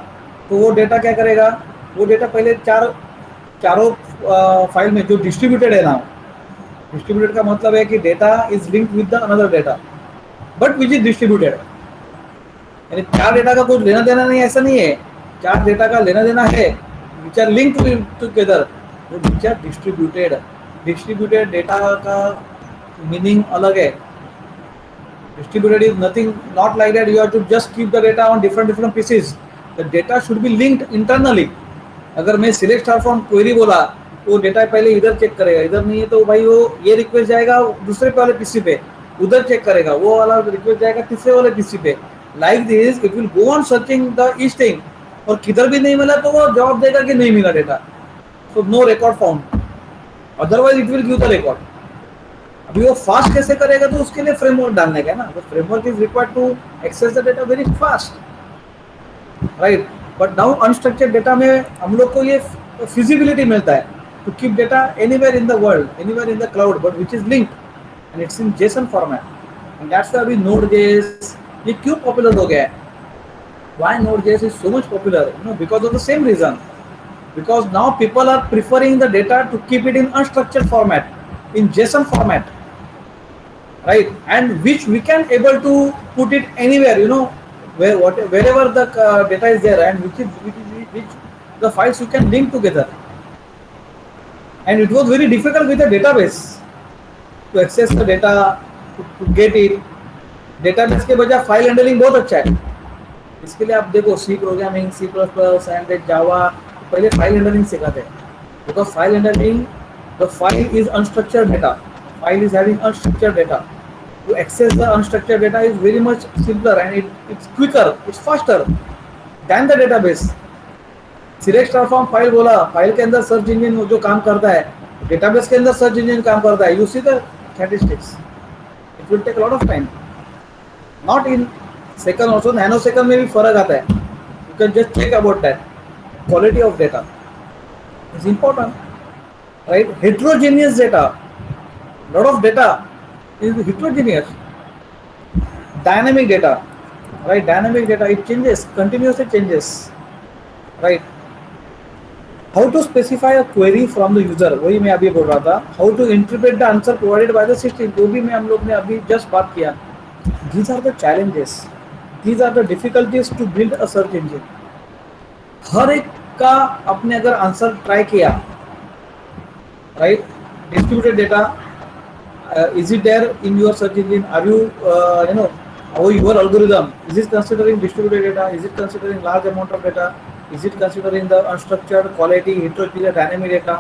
तो वो डेटा क्या करेगा? वो डेटा पहले चारों फाइल में जो डिस्ट्रीब्यूटेड है ना, डिस्ट्रीब्यूटेड का मतलब है कि data is linked with the another data but which is distributed. यानी चार डेटा का कुछ लेना देना नहीं, ऐसा नहीं है. चार डेटा का लेना देना है which are linked together, which are distributed. Distributed data का meaning अलग है. Distributed is nothing, not like that you have to just keep the data on different pieces. The data should be linked internally. अगर मैं select star from query बोला तो data पहले इधर check करेगा, इधर नहीं है तो भाई वो ये रिक्वेस्ट जाएगा दूसरे वाले पीसी पे, उधर चेक करेगा, वो वाला रिक्वेस्ट जाएगा तीसरे वाले पीसी पे. Like this, it will go on searching the each thing. और किधर भी नहीं मिला तो वो जवाब देगा कि नहीं मिला data, so no record found, otherwise it will give the record. अभी वो फास्ट कैसे करेगा तो उसके लिए फ्रेमवर्क डालने का है ना. तो framework is required to access the data very fast, right. But now unstructured data में हम लोग को ये फिजिबिलिटी मिलता है to keep data anywhere in the world, anywhere in the cloud, but which is linked and it's in JSON format. And that's why अभी Node JS ये क्यों पॉपुलर हो गया है. Why Node.js is so much popular? Because of the same reason. Because now people are preferring the data to keep it in unstructured format, in JSON format, right? And which we can able to put it anywhere, wherever the data is there, and which the files you can link together. And it was very difficult with the database to access the data, to get it. Database के बजाय file handling बहुत अच्छा है. इसके लिए आप देखो C programming, C plus plus and Java, पहले फाइल हैंडलिंग सिखाते हैं. Because file handling, the file is unstructured data, file is having unstructured data. To access the unstructured data is very much simpler and it's quicker, it's faster then the database. Select star from file बोला, file के अंदर search engine जो काम करता है, database के अंदर search engine काम करता है. You see the statistics, it will take lot of time, not in second also, nano second में भी फर्क आता है. You can just check about that. Quality of data is important, right. Heterogeneous data, lot of data is heterogeneous. Dynamic data, right. Dynamic data it changes, continuously changes, right. How to specify a query from the user, वही मैं अभी बोल रहा था. How to interpret the answer provided by the system, जो भी मैं हम लोग ने अभी जस्ट बात किया. These are the challenges. These are the difficulties to build a search engine. हर एक का अपने अगर आंसर ट्राई किया, right. Distributed data, is it there in your search engine? Are you how your algorithm is it considering distributed data? Is it considering large amount of data? Is it considering the unstructured, quality, heterogeneous, dynamic data?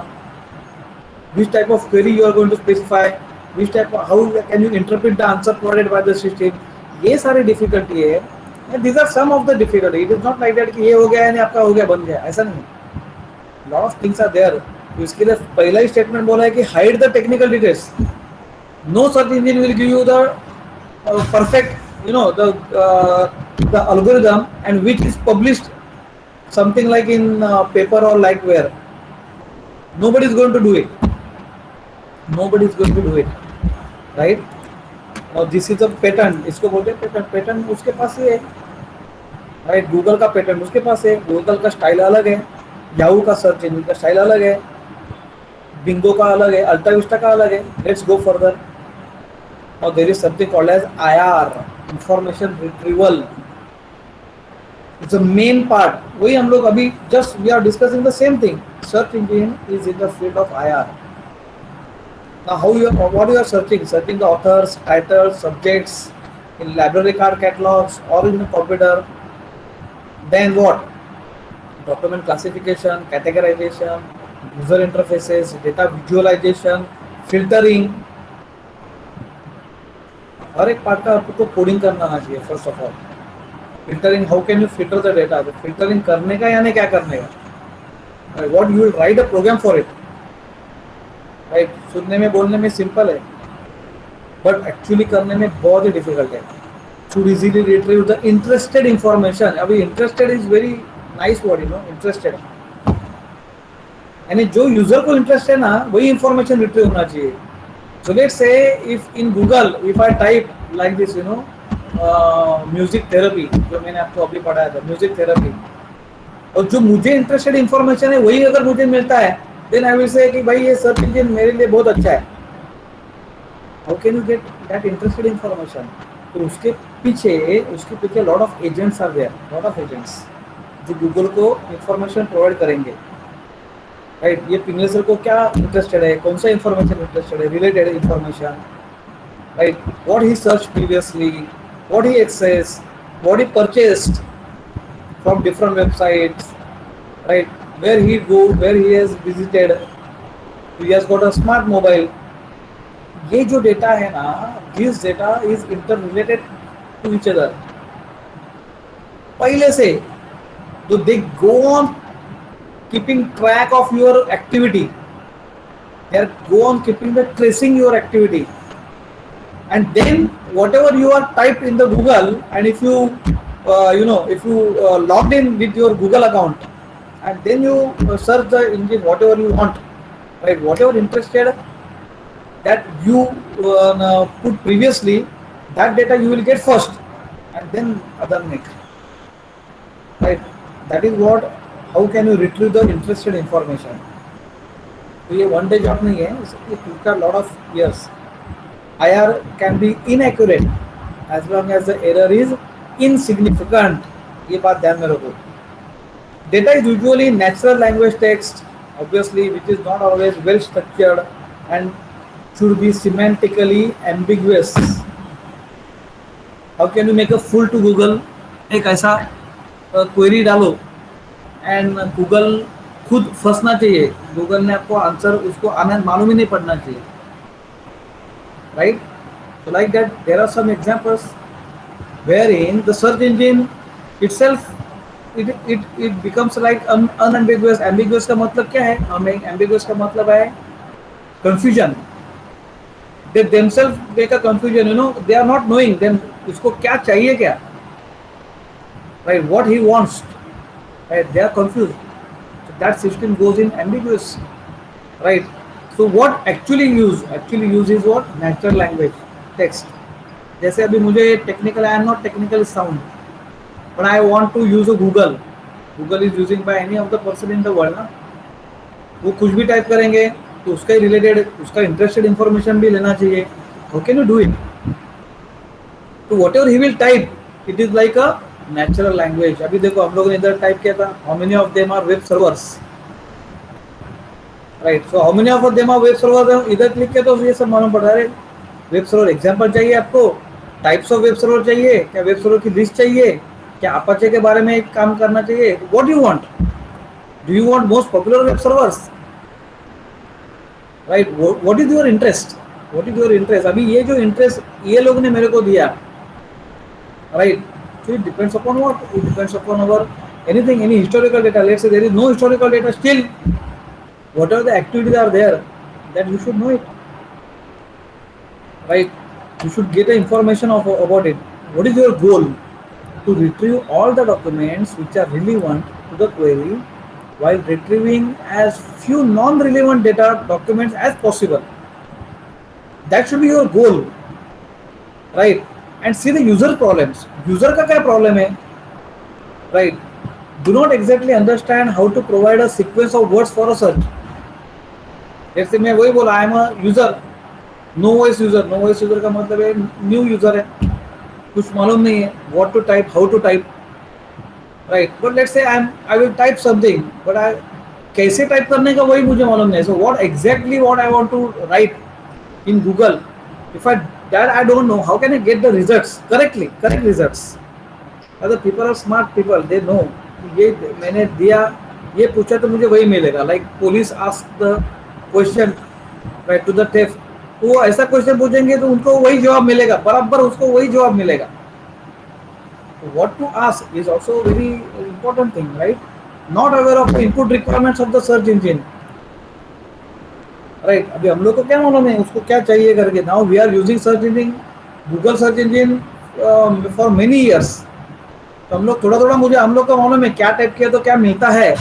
Which type of query you are going to specify? Which type of, how can you interpret the answer provided by the system? ये सारी difficulty है. These are some of the difficulty. It is not like that कि ये हो गया यानी आपका हो गया बन गया, ऐसा नहीं. Lot of things are there. तो इसके लिए पहला ही स्टेटमेंट बोला है कि hide the technical details. No search engine will give you the perfect, the algorithm and which is published something like in paper or like where. Nobody is going to do it. Nobody is going to do it, right? Now this is a patent. इसको बोलते हैं patent. Patent उसके पास ही है, right? Google का patent उसके पास है. Google का style अलग है, याहू का सर्च इंजन का स्टाइल अलग है, बिंगो का अलग है, अल्टा विस्टा का अलग है. Let's go further. Now there is something called as IR, information retrieval. It's the main part. वही हम लोग अभी just we are discussing the same thing. Search engine is in the field of IR. Now, what you are searching? Searching the authors, titles, subjects in library card catalogs or in the computer. Then what? Document classification, categorization, user interfaces, data visualisation, filtering, हर एक part का आपको coding करना आना चाहिए first of all. Filtering, how can you filter the data, तो filtering करने का यानी क्या करने का, what you will write a program for it. Right, सुनने में बोलने में सिंपल है, बट एक्चुअली करने में बहुत ही डिफिकल्ट है. To easily retrieve the interested information. अभी interested is very nice word, you know, interested, यानी जो यूजर को इंटरेस्ट है ना वही इंफॉर्मेशन रिट्रीव होना चाहिए. So let's say if in Google if I type like this, you know, music therapy, जो मैंने आपको अभी पढ़ाया था, म्यूजिक थेरेपी, और जो मुझे इंटरेस्टेड इंफॉर्मेशन है वही अगर मुझे मिलता है, देन आई विल से कि भाई ये सर्च इंजन मेरे लिए बहुत अच्छा है. How can you get that interested information? तो उसके पीछे lot of agents are there, lot of agents जो गूगल को इंफॉर्मेशन प्रोवाइड करेंगे. राइट, ये पिंगले सर को क्या इंटरेस्टेड है, कौन सा इंफॉर्मेशन इंटरेस्टेड है, related information. Right, what he search previously, what he accessed, what he purchased from different websites, right? Where he go, where he has visited, he has got a smart mobile. ये जो data है ना, this data is interrelated to each other. पहले से, तो they go on keeping track of your activity. They go on keeping the tracing your activity. And then whatever you are typed in the Google, and if you logged in with your Google account, and then you search the engine whatever you want, right, whatever interested that you put previously, that data you will get first, and then other next. Right, that is what, how can you retrieve the interested information? तो ये one day job नहीं है, it took a lot of years. IR can be inaccurate as long as the error is insignificant. ये बात ध्यान में रखो. Data is usually natural language text, obviously, which is not always well structured and should be semantically ambiguous. How can you make a fool to Google? एक ऐसा query डालो and Google खुद फंसना चाहिए. गूगल ने आपको आंसर उसको आना मालूम ही नहीं पड़ना चाहिए. Right? So like that, there are some examples wherein the search engine itself it becomes like unambiguous. Ambiguous का मतलब क्या है? Ambiguous का मतलब है confusion. They themselves make a confusion. You know, they are not knowing them. उसको क्या चाहिए क्या? Right? What he wants. Right? They are confused. So that system goes in ambiguous. Right? So what actually use is what? Natural language text. जैसे अभी मुझे technical, I am not technically sound, but I want to use a Google. Google is using by any of the person in the world ना. वो कुछ भी type करेंगे तो उसका रिलेटेड, उसका इंटरेस्टेड इंफॉर्मेशन भी लेना चाहिए. How can you do it? तो whatever he will type, it is like a natural language. अभी देखो हम लोगों ने इधर टाइप किया था, how many of them are web servers? Right, so how many of them are web server. इधर क्लिक किया तो ये सब मालूम पड़ रहा है. वेब सर्वर एग्जांपल चाहिए आपको, टाइप्स ऑफ वेब सर्वर चाहिए क्या, वेब सर्वर की लिस्ट चाहिए क्या, अपाचे के बारे में एक काम करना चाहिए. What you want? Do you want most popular web servers? Right, what is your interest? What is your interest? अभी ये जो इंटरेस्ट ये लोग ने मेरे को दिया, right, so it depends upon what? It depends upon our anything, any historical data. Let's say there is no historical data, still whatever the activities are there, that you should know it. Right? You should get the information about it. What is your goal? To retrieve all the documents which are relevant to the query, while retrieving as few non-relevant data documents as possible. That should be your goal. Right? And see the user problems. User का क्या problem है? Right? Do not exactly understand how to provide a sequence of words for a search. जैसे मैं वही बोला, I am a user, novice user. Novice user का मतलब है न्यू यूजर है, कुछ मालूम नहीं है what to type, how to type. Right, but let's say I will type something, but I कैसे टाइप करने का वही मुझे मालूम नहीं. So what exactly what I want to write in Google, if I don't know, how can I get the results correct results. Other people are smart people, they know ये मैंने दिया ये पूछा तो मुझे वही मिलेगा. Like police ask the question right to the theft, वो ऐसा क्वेश्चन पूछेंगे तो उनको वही जवाब मिलेगा, बराबर उसको वही जवाब मिलेगा. What to ask is also a very important thing, right? Not aware of the input requirements of the search engine, right? अभी हम लोग को क्या मालूम है उसको क्या चाहिए करके. Now we are using search engine, Google search engine for many years. तो हम लोग थोड़ा मुझे हम लोग को मालूम है क्या टाइप किया तो क्या मिलता है.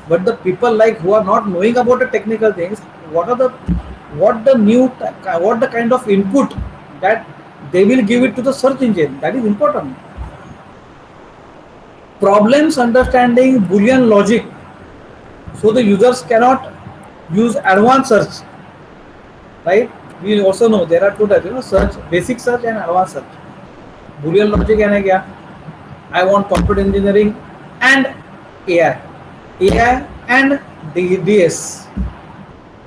But the people like who are not knowing about the technical things, what the kind of input that they will give it to the search engine, that is important. Problems understanding Boolean logic, so the users cannot use advanced search, right? We also know there are two types, search, basic search and advanced search. Boolean logic यानी क्या? I want computer engineering and AI and DS,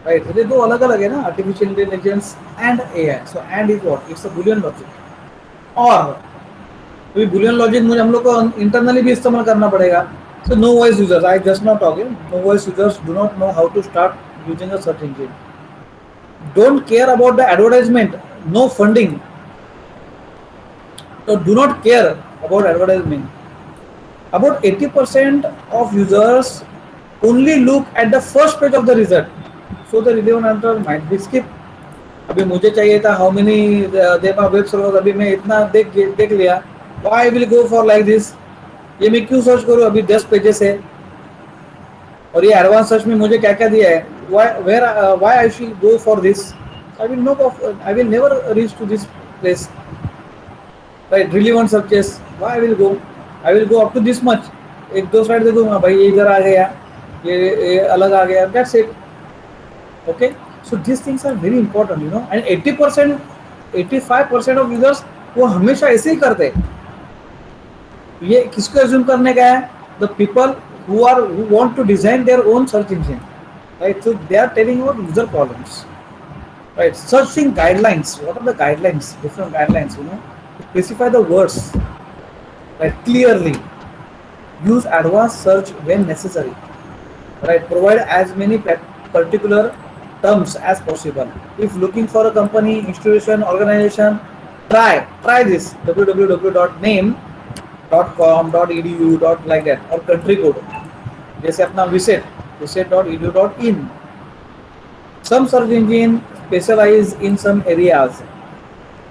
right? ये दो अलग-अलग है ना, artificial intelligence and AI. So and is what? It's a Boolean logic. और तो Boolean logic मुझे हम लोग को internally भी इस्तेमाल करना पड़ेगा. So no voice users, I just not talking. No voice users do not know how to start using a search engine. Don't care about the advertisement, no funding. So do not care about advertisement. About 80% of users only look at the first page of the result. So the relevant answer might be skipped. अभी मुझे चाहिए था how many there are web servers, अभी मैं इतना देख लिया. Why I will go for like this? ये मैं क्यों सर्च करूँ अभी 10 पेजेस है और ये एडवांस सर्च में मुझे क्या क्या दिया है. Why I should go for this? I will never reach to this place. Right, relevant searches. Why I will go up to this much. एक दो स्लाइड देखूंगा भाई ये इधर आ गया, ये अलग आ गया. That's it. Okay. So these things are very important, And 80%, 85% of users वो हमेशा ऐसे ही करते हैं. ये किसको assume करने का है? The people who want to design their own search engine, right? So they are telling about user problems, right? Searching guidelines. What are the guidelines? Different guidelines, Specify the words, right? Clearly. Use advanced search when necessary, right? Provide as many particular terms as possible. If looking for a company, institution, organization, try this www.name.com, .edu, like that, or country code. जैसे अपना visit.edu.in. Some search engine specialize in some areas,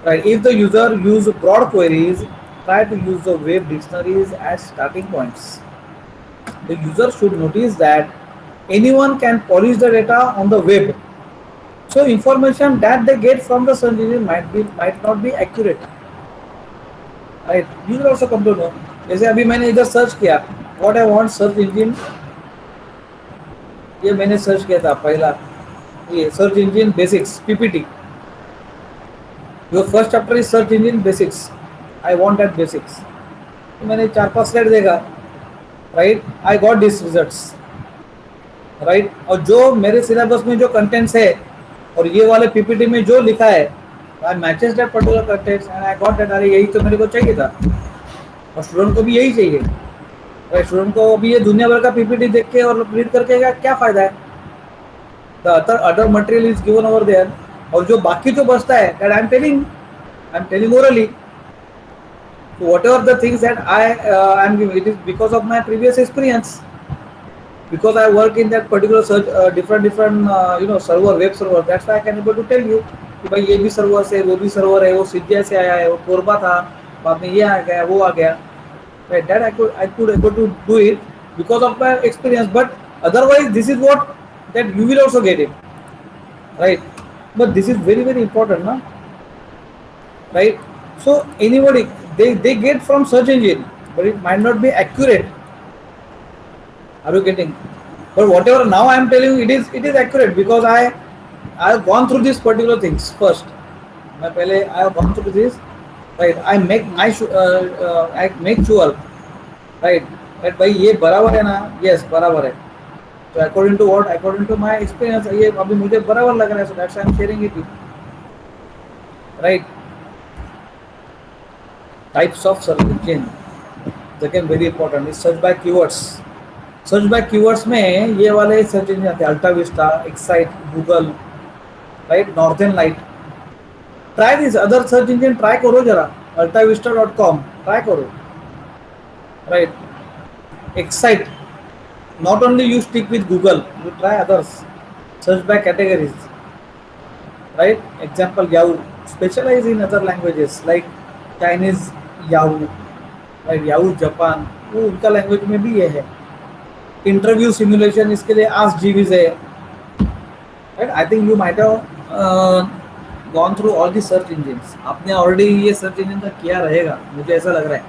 right? If the user use broad queries, try to use the web dictionaries as starting points. The user should notice that anyone can polish the data on the web. So information that they get from the search engine might not be accurate. Right? You will also come to know. जैसे अभी मैंने इधर search किया, what I want search engine, ये मैंने search किया था पहला, ये search engine basics PPT. Your first chapter is search engine basics. I want that basics. तो मैंने 4-5 स्लाइड देखा, right? I got these results, right? और जो मेरे सिलेबस में जो कंटेंट्स है और ये वाले पीपीटी में जो लिखा है, I matches that particular context and I got that. अरे यही तो मेरे को चाहिए था और स्टूडेंट को भी यही चाहिए, right? स्टूडेंट को अभी ये दुनिया भर का पीपीटी देख के और रीड करके क्या फायदा है? The other material is given over there. और जो बाकी जो बचता है, that I'm telling orally. So whatever the things that I am giving, it is because of my previous experience. Because I work in that particular search, different server, web server. That's why I can able to tell you कि भाई ये भी server है, वो भी server है, वो सीजिया से आया है, वो कोरबा था, बाद में ये आ गया, वो आ गया. Right? That I could able to do it because of my experience. But otherwise, this is what that you will also get it, right? But this is very very important, na? Right? So anybody they get from search engine, but it might not be accurate. Are you getting? But whatever now I am telling you, it is accurate because I have gone through these particular things first. I have gone through this, right? I make sure, right? That भाई ये बराबर है ना? Yes, बराबर है. So according to what? According to my experience, ये अभी मुझे बराबर लग रहा है. So that's why I am sharing it, right? Types of search engine, again very important, is search by keywords. Search by keywords में ये वाले सर्च इंजन आते हैं, AltaVista, Excite, Google, right, Northern Light. Try this other search engine, try करो जरा, altavista.com try करो, right. Excite, not only you stick with Google, you try others, search by categories, right. Example, Yahoo, specialize in other languages like Chinese Yahoo, right. Yahoo Japan, वो उनका language में भी ये है. Interview simulation, इसके लिए ask जीविज है, right. I think you might have gone through all the search engines. आपने ऑलरेडी ये सर्च इंजन का किया रहेगा, मुझे ऐसा लग रहा है.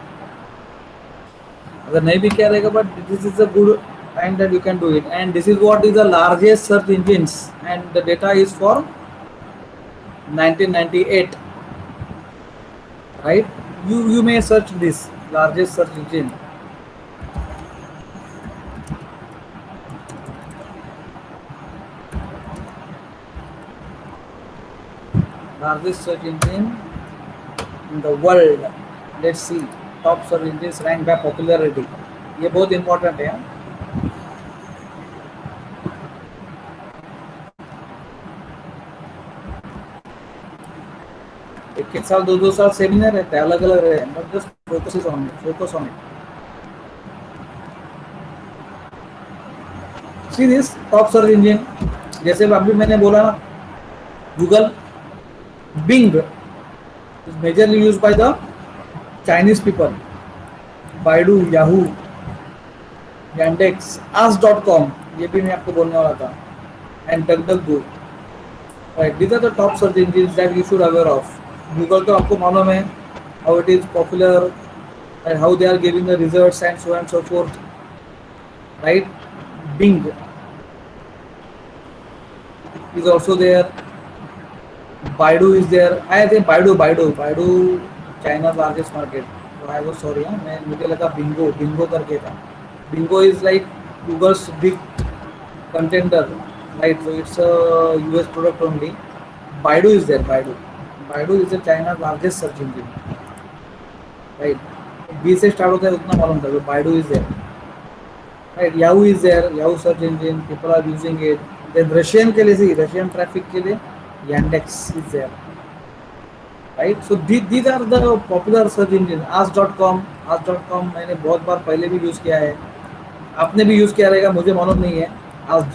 अगर नहीं भी किया रहेगा, but this is a good time that you can do it, and this is what is the largest search engines, and the data is for 1998, right. You may search this largest search engine. Largest search engine in the world. Let's see, top search engines ranked by popularity. ये बहुत important है. एक साल 2 साल same नहीं रहता है, अलग अलग रहता है, but just focus on it. See this top search engine, जैसे अभी मैंने बोला ना, Google, Bing is majorly used by the Chinese people, Baidu, Yahoo, Yandex, ask.com, ये भी मैं आपको बोलने वाला था, and DuckDuckGo, right. These are the top search engines that you should aware of. Google तो आपको मालूम है how it is popular and how they are giving the results and so fourth, right. Bing is also there, Baidu is there. I think Baidu China largest market. I was sorry, मैं मुझे लगा bingo करके था. Bingo is like Google's big contender, right. So it's a US product only. Baidu is there. Baidu is a China's largest search engine, right. B से start होता है, उतना मालूम था. Baidu is there, right. Yahoo is there, Yahoo search engine, people are using it. Then Russian के लिए, Russian traffic के लिए Yandex is there, right. So these are the popular search engine. Ask.com मैंने बहुत बार पहले भी यूज़ किया है, आपने भी यूज़ किया रहेगा, मुझे मालूम नहीं है. Ask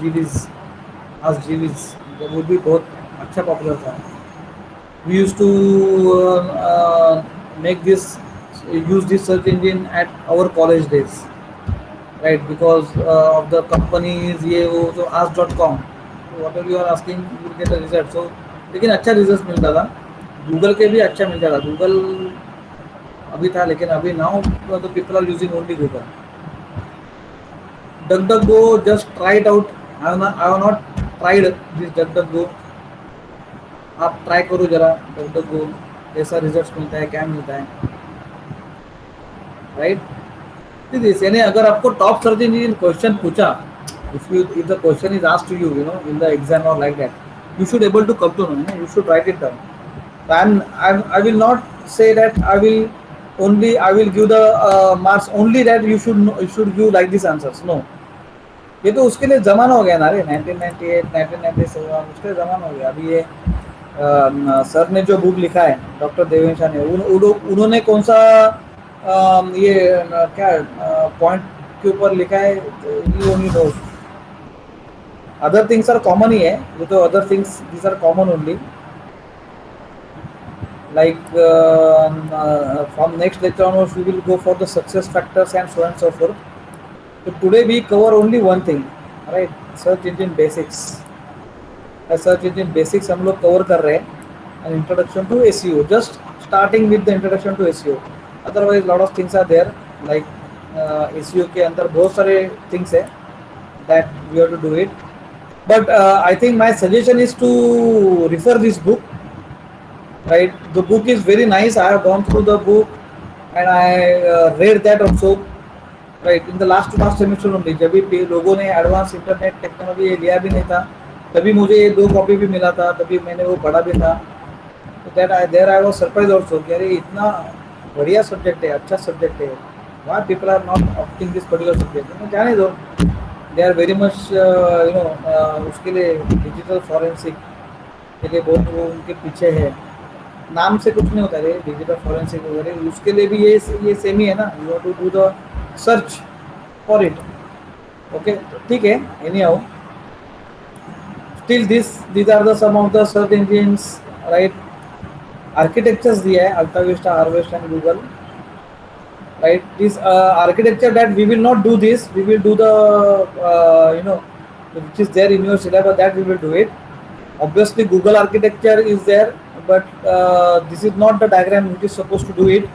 Jeeves, वो भी बहुत अच्छा पॉपुलर था. We used to use this search engine at our college days, right, because of the companies ये वो. So ask.com, whatever you are asking you will get a result. So लेकिन अच्छा result मिलता था. गूगल के भी अच्छा मिलता था. गूगल अभी था, लेकिन अभी now the people are using only Google. DuckDuckGo, just try it out. I have not tried this DuckDuckGo. आप ट्राई करो जरा DuckDuckGo, कैसा रिजल्ट मिलता है, क्या मिलता है, राइट. यानी अगर आपको टॉप सर्च इंजन क्वेश्चन पूछा, if the question is asked to you, you know, in the exam or like that, you should able to come to know, you should write it down. I will not say that I will give the marks only that you should give like these answers. No, ये तो उसके लिए ज़माना हो गया ना रे. 1998, 1997 उसके ज़माना हो गया. अभी ये सर ने जो बुक लिखा है, डॉक्टर देवेंशा ने, उन्होंने कौन सा ये क्या पॉइंट के ऊपर लिखा है, you only knows. Other things are common ही है, ये तो other things these are common only. Like from next lecture onwards we will go for the success factors and so forth. So today we cover only one thing, right? Search engine basics. Search engine basics हम लोग cover कर रहे हैं, and introduction to SEO, just starting with the introduction to SEO. Otherwise lot of things are there, like SEO के अंदर बहुत सारे things है that we have to do it. But I think my suggestion is to refer this book, right. The book is very nice. I have gone through the book and I read that also, right, in the last semester only. जब भी लोगों ने advance internet technology लिया भी नहीं था, तभी मुझे ये 2 कॉपी भी मिला था, तभी मैंने वो पढ़ा भी था. तो that I was surprise also कि अरे इतना बढ़िया सब्जेक्ट है, अच्छा सब्जेक्ट है. why people are not opting this particular subject? जाने दो, they are very much उसके लिए डिजिटल फॉरेंसिक के लिए बहुत वो उनके पीछे है, नाम से कुछ नहीं होता है डिजिटल फॉरेंसिक वगैरह, उसके लिए भी ये सेम ही है ना, you have to do the search for it. Okay, ठीक है. Anyhow, still these are the some of the search engines, right? Architectures दिया है, AltaVista, Harvest and Google, right? This architecture that we will not do this, we will do the which is there in your syllabus, that we will do it. Obviously Google architecture is there, but this is not the diagram which is supposed to do it,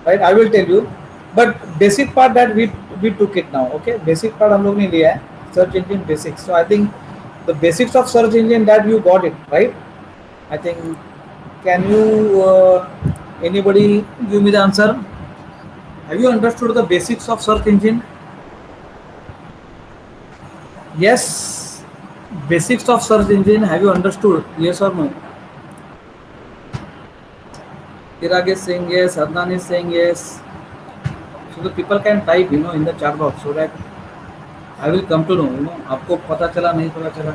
right? I will tell you, but basic part that we took it now. Okay, basic part हम लोग ने लिया है, search engine basics. So I think the basics of search engine that you got it, right? I think, can you anybody give me the answer? Have you understood the basics of search engine? Yes, basics of search engine, have you understood? Yes or no? Irag is saying yes, Adnan is saying yes. So the people can type, in the chat box, so that I will come to know, आपको पता चला नहीं पता चला,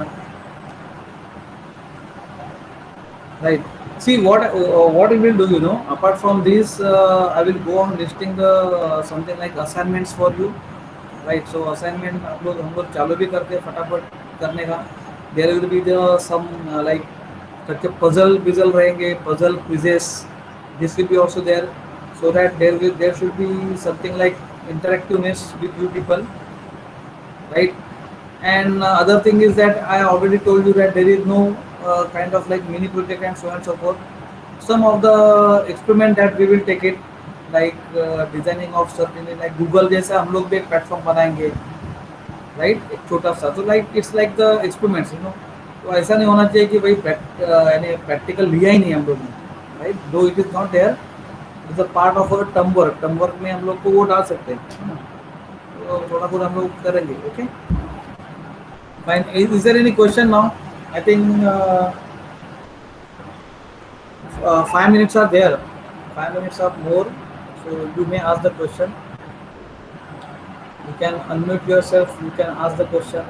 right? See what we will do, apart from this, I will go on listing the something like assignments for you, right? So assignment हम लोग चालू भी करके फटाफट करने का. There will be the some like करके puzzle रहेंगे, puzzle quizzes. This will be also there, so that there should be something like interactiveness with you people, right? And other thing is that I already told you that there is no kind of like mini project and so on and so forth. Some of the experiment that we will take it, like designing of search engine, like Google जैसा हम लोग भी एक platform बनाएंगे, right? एक छोटा सा, तो like it's like the experiments, तो ऐसा नहीं होना चाहिए कि भाई यानी प्रैक्टिकल लिया ही नहीं हम लोग ने, right? Though it is not there, it's a part of our term work में हम लोग को वो डाल सकते हैं, तो थोड़ा बहुत हम लोग करेंगे. Okay, fine. Is there any question now? I think 5 minutes are there, 5 minutes or more, so you may ask the question. You can unmute yourself, you can ask the question.